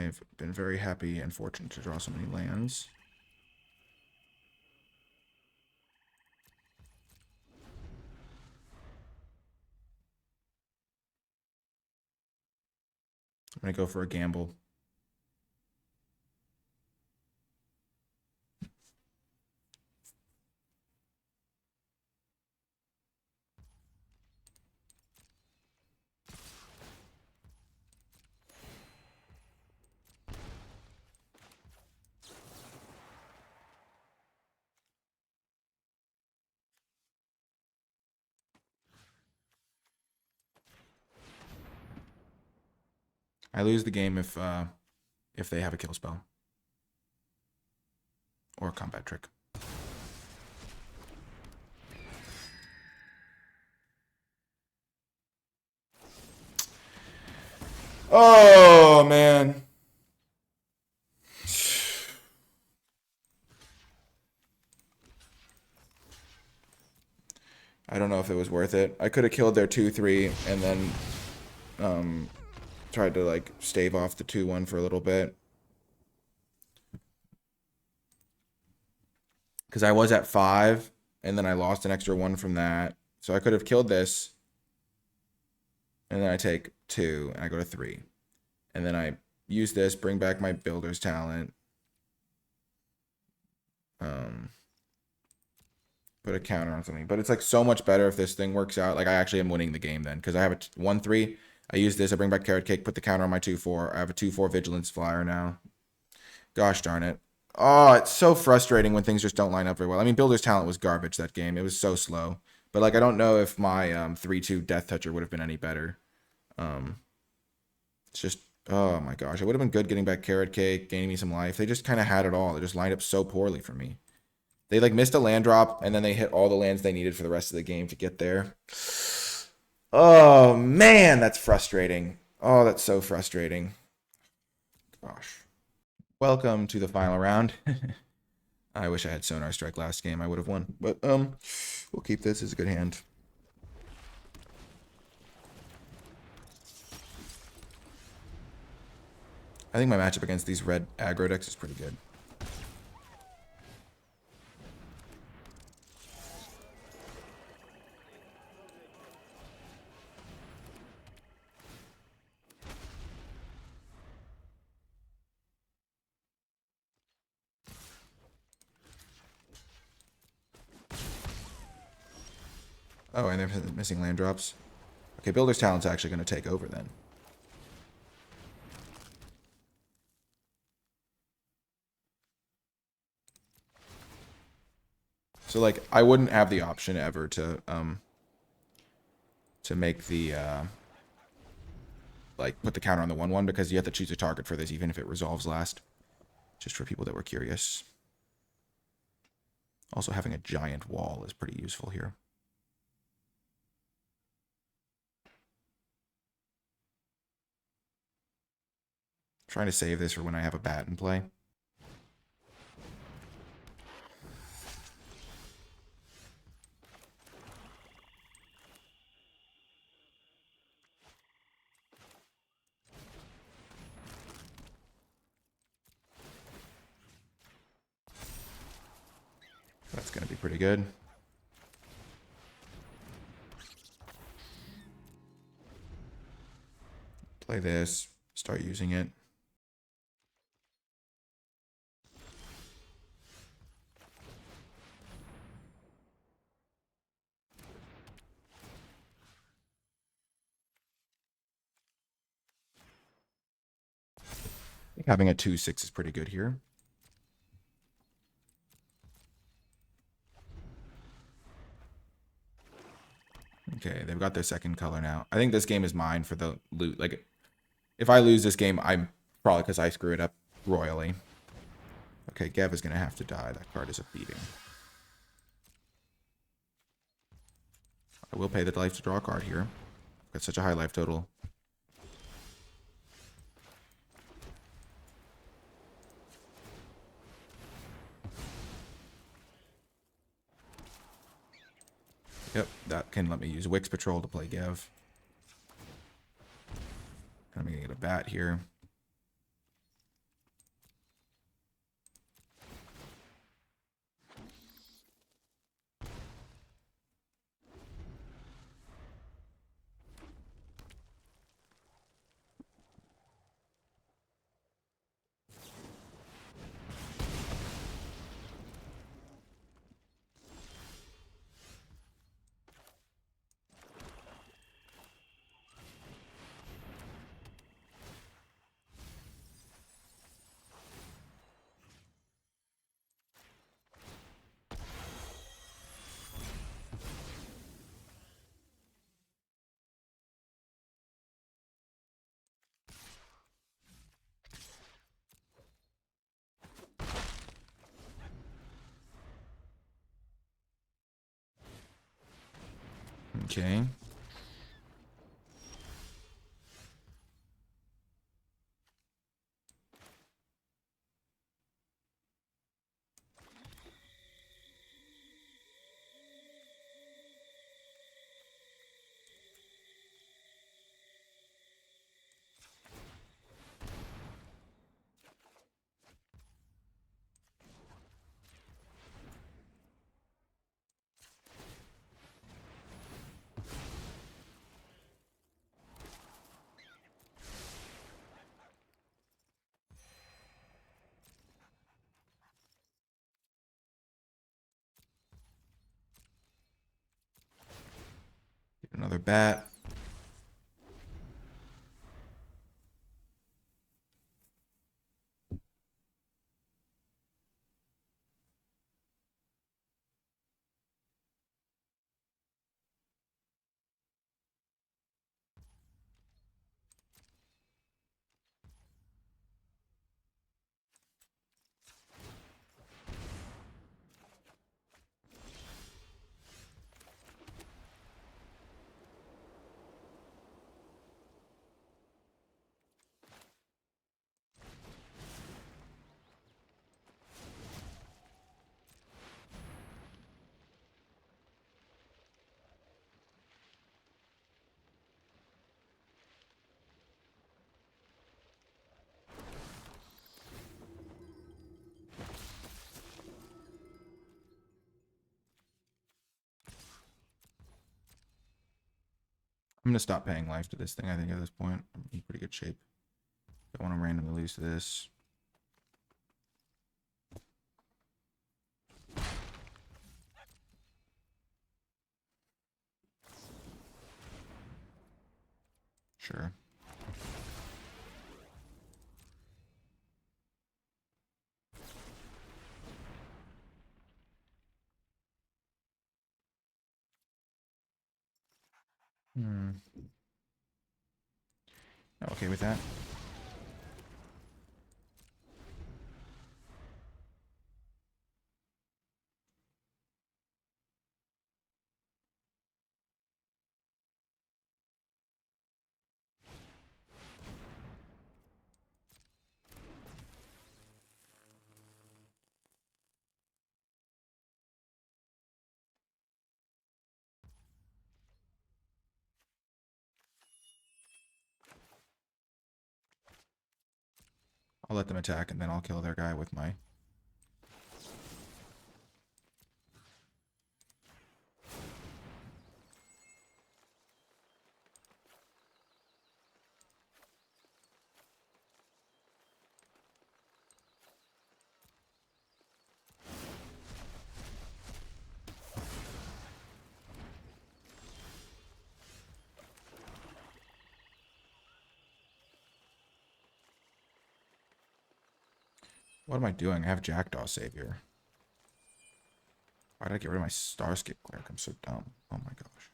I've been very happy and fortunate to draw so many lands. I'm going to go for a gamble. I lose the game if they have a kill spell or a combat trick. Oh man. I don't know if it was worth it. I could have killed their 2/3 and then tried to like stave off the 2/1 for a little bit. Because I was at 5 and then I lost an extra 1 from that. So I could have killed this. And then I take 2 and I go to 3. And then I use this, bring back my builder's talent. Put a counter on something. But it's like so much better if this thing works out. Like I actually am winning the game then. Because I have a 1/3. I use this, I bring back Carrot Cake, put the counter on my 2/4. I have a 2/4 Vigilance Flyer now. Gosh darn it. Oh, it's so frustrating when things just don't line up very well. I mean, Builder's Talent was garbage that game. It was so slow. But like I don't know if my 3/2 Death Toucher would have been any better. It's just, oh my gosh. It would have been good getting back Carrot Cake, gaining me some life. They just kind of had it all. They just lined up so poorly for me. They like missed a land drop, and then they hit all the lands they needed for the rest of the game to get there. Oh, man, that's frustrating. Oh, that's so frustrating. Gosh. Welcome to the final round. I wish I had Sonar Strike last game. I would have won. But we'll keep this as a good hand. I think my matchup against these red aggro decks is pretty good. Oh, and they're missing land drops. Okay, Builder's Talent's actually going to take over then. So like I wouldn't have the option ever to make the like put the counter on the 1/1 because you have to choose a target for this even if it resolves last. Just for people that were curious. Also having a giant wall is pretty useful here. Trying to save this for when I have a bat in play. That's going to be pretty good. Play this, start using it. I think having a 2/6 is pretty good here. Okay, they've got their second color now. I think this game is mine for the loot. Like, if I lose this game, I'm probably because I screw it up royally. Okay, Gev is going to have to die. That card is a beating. I will pay the life to draw a card here. Got such a high life total. Yep, that can let me use Wix Patrol to play Gev. I'm going to get a bat here. Okay. Get another bat. I'm going to stop paying life to this thing, I think, at this point. I'm in pretty good shape. Don't want to randomly lose to this. Sure. Okay with that. I'll let them attack, and then I'll kill their guy with my... What am I doing? I have Jackdaw Savior. Why did I get rid of my Starscape Cleric? I'm so dumb. Oh my gosh.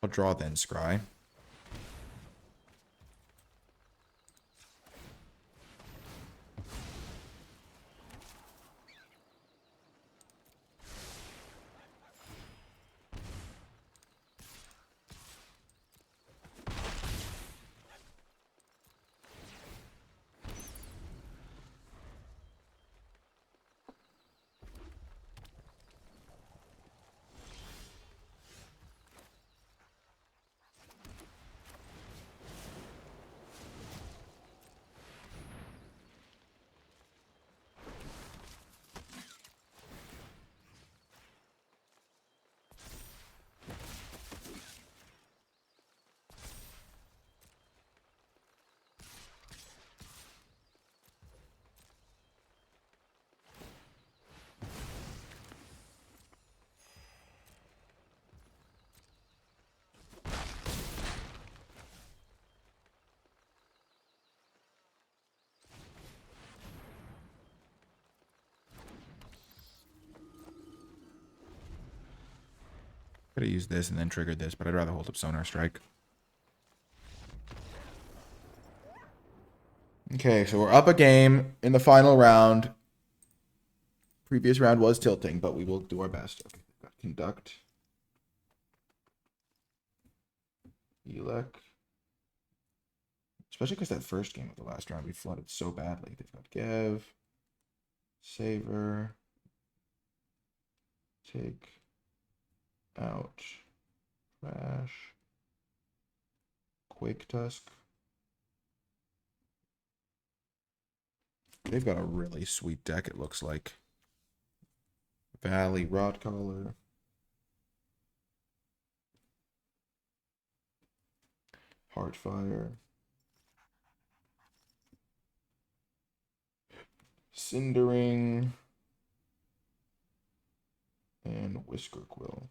I'll draw then, Scry. Could have used this and then triggered this, but I'd rather hold up Sonar Strike. Okay, so we're up a game in the final round. Previous round was tilting, but we will do our best. Okay, got Conduct. Elec. Especially because that first game of the last round we flooded so badly. They've got Gev. Saver. Take. Out. Trash. Quake Tusk. They've got a really sweet deck, it looks like. Valley, Rot Collar. Heartfire. Cindering. And Whisker Quill.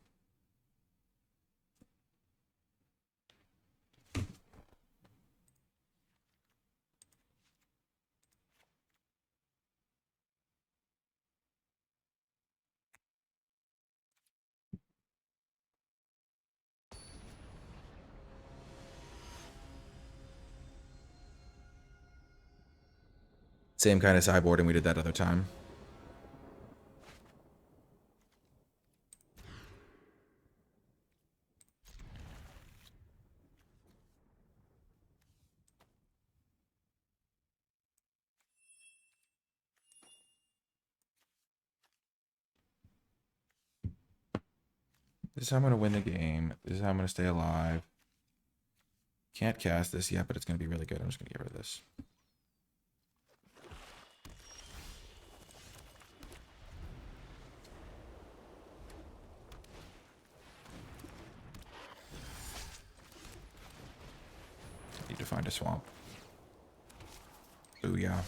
Same kind of sideboarding we did that other time. This is how I'm going to win the game. This is how I'm going to stay alive. Can't cast this yet, but it's going to be really good. I'm just going to get rid of this. Need to find a swamp. Ooh, yeah.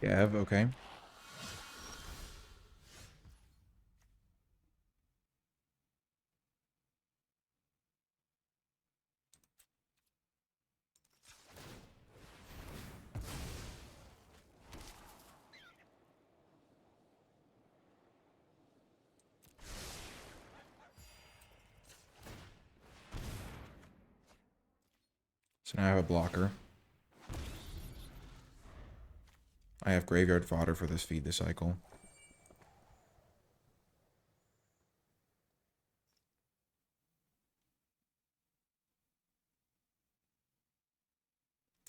Gav, okay. So now I have a blocker. I have graveyard fodder for this feed the cycle.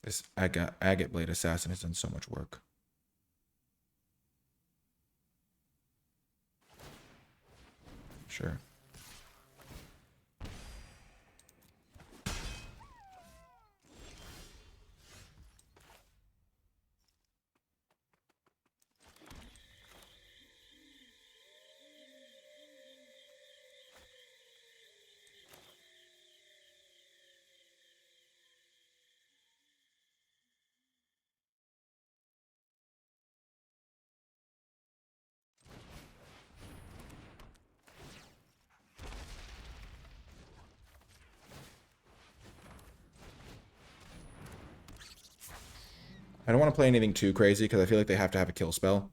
This Agate Blade Assassin has done so much work. Sure. I don't want to play anything too crazy because I feel like they have to have a kill spell.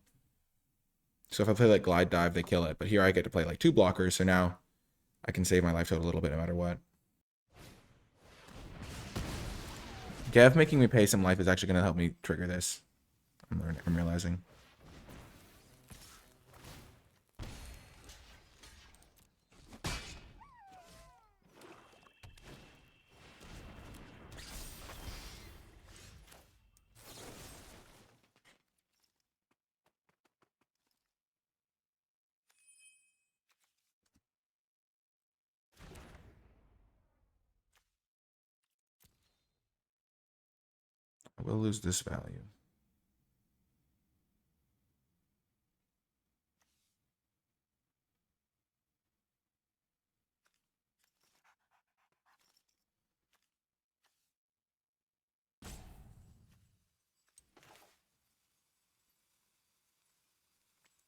So if I play like Glide Dive, they kill it. But here I get to play like 2 blockers, so now I can save my life total a little bit no matter what. Gev making me pay some life is actually going to help me trigger this. I'm realizing. I will lose this value.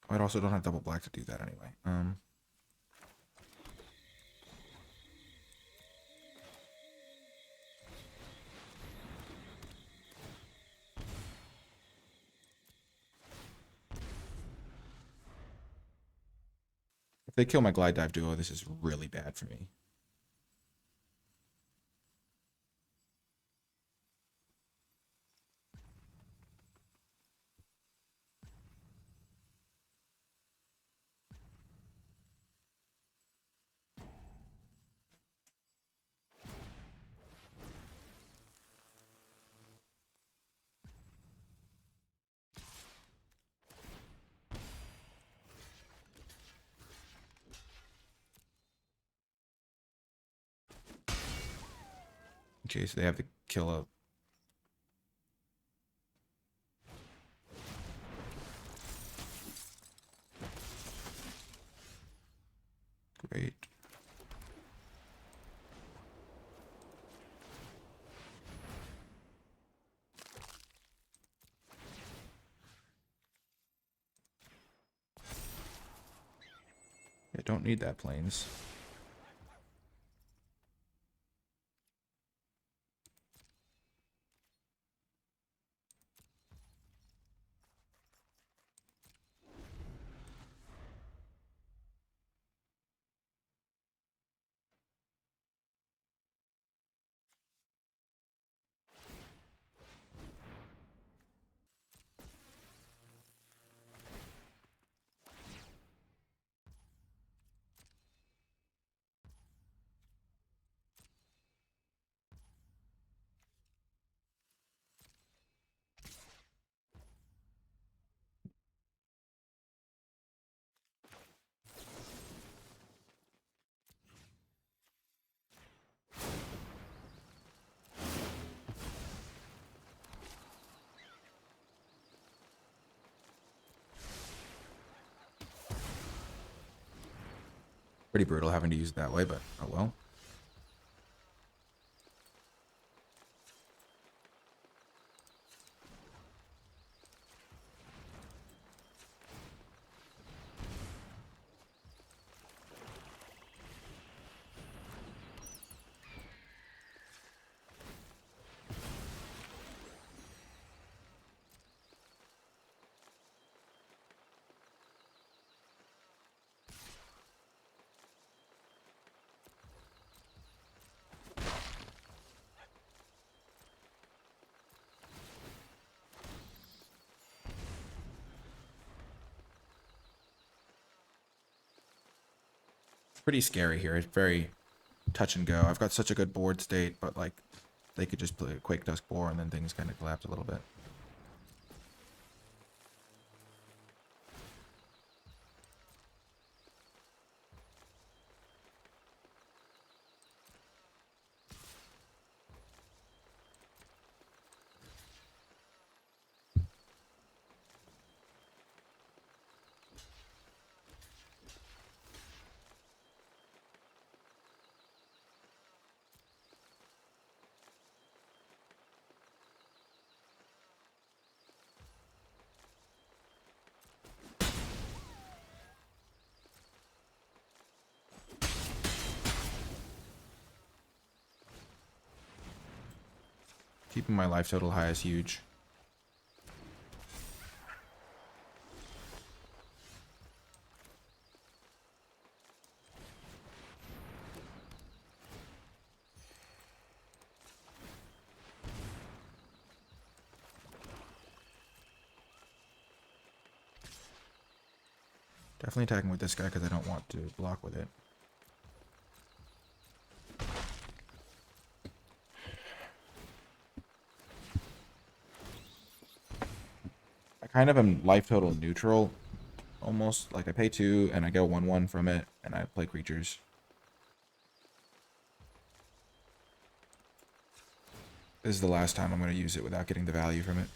I also don't have double black to do that anyway. If they kill my Glide Dive duo, this is really bad for me. Okay, so they have to kill a... Great. I don't need that planes. Pretty brutal having to use it that way, but oh well. Pretty scary here. It's very touch and go. I've got such a good board state, but like they could just play Quake Dusk Boar and then things kind of collapse a little bit. Keeping my life total high is huge. Definitely attacking with this guy because I don't want to block with it. I kind of am life total neutral, almost. Like I pay 2 and I go 1/1 from it, and I play creatures. This is the last time I'm going to use it without getting the value from it.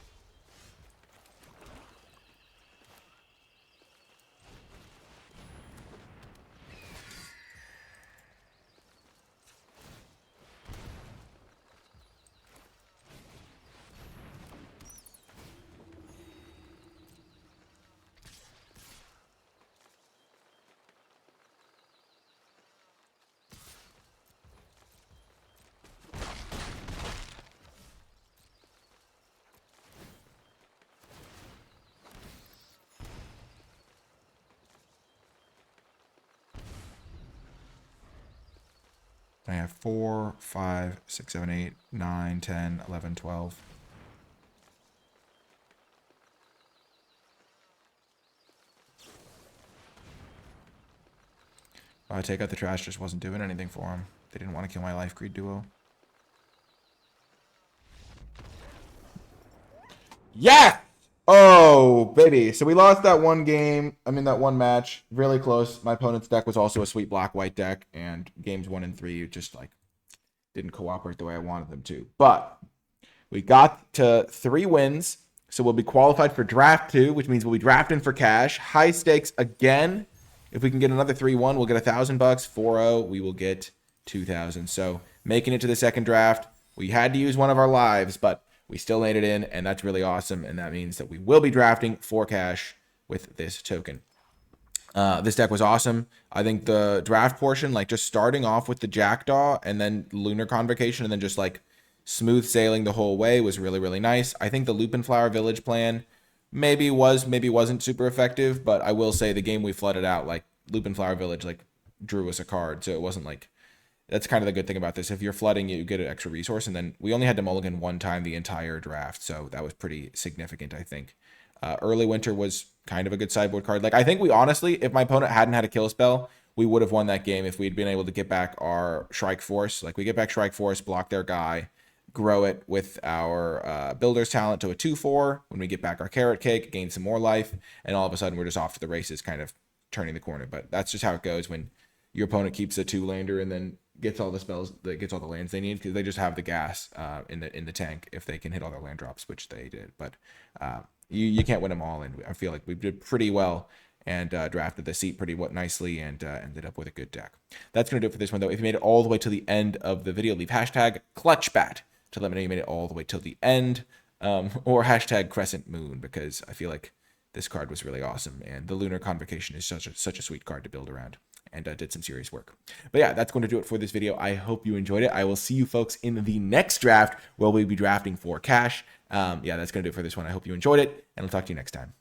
I have 4, 5, 6, 7, 8, 9, 10, 11, 12. I take out the trash, just wasn't doing anything for him. They didn't want to kill my Life Greed duo. Yeah! Oh, baby. So we lost that one game. I mean, that one match. Really close. My opponent's deck was also a sweet black-white deck. And games 1 and 3 just, like, didn't cooperate the way I wanted them to. But we got to 3 wins. So we'll be qualified for Draft 2, which means we'll be drafting for cash. High stakes again. If we can get another 3-1, we'll get $1,000. 4-0, we will get 2,000. So making it to the second draft. We had to use one of our lives, but we still made it in, and that's really awesome. And that means that we will be drafting for cash with this token. This deck was awesome. I think the draft portion, like just starting off with the Jackdaw and then Lunar Convocation and then just like smooth sailing the whole way was really, really nice. I think the Lupin Flower Village plan maybe wasn't super effective, but I will say the game we flooded out, like Lupin Flower Village, like drew us a card. So it wasn't like, that's kind of the good thing about this. If you're flooding, you get an extra resource, and then we only had to mulligan 1 time the entire draft, so that was pretty significant, I think. Early Winter was kind of a good sideboard card. Like, I think we honestly, if my opponent hadn't had a kill spell, we would have won that game if we'd been able to get back our Shrike Force. Like, we get back Shrike Force, block their guy, grow it with our Builder's Talent to a 2/4. When we get back our Carrot Cake, gain some more life, and all of a sudden we're just off to the races, kind of turning the corner. But that's just how it goes when your opponent keeps a 2-lander and then gets all the spells, that gets all the lands they need, because they just have the gas in the tank if they can hit all their land drops, which they did. But you can't win them all, and I feel like we did pretty well and drafted the seat pretty nicely and ended up with a good deck. That's going to do it for this one, though. If you made it all the way to the end of the video, leave hashtag ClutchBat to let me know you made it all the way till the end, or hashtag Crescent Moon, because I feel like this card was really awesome, and the Lunar Convocation is such a sweet card to build around. And did some serious work. But yeah, that's going to do it for this video. I hope you enjoyed it. I will see you folks in the next draft where we'll be drafting for cash. Yeah, that's going to do it for this one. I hope you enjoyed it, and I'll talk to you next time.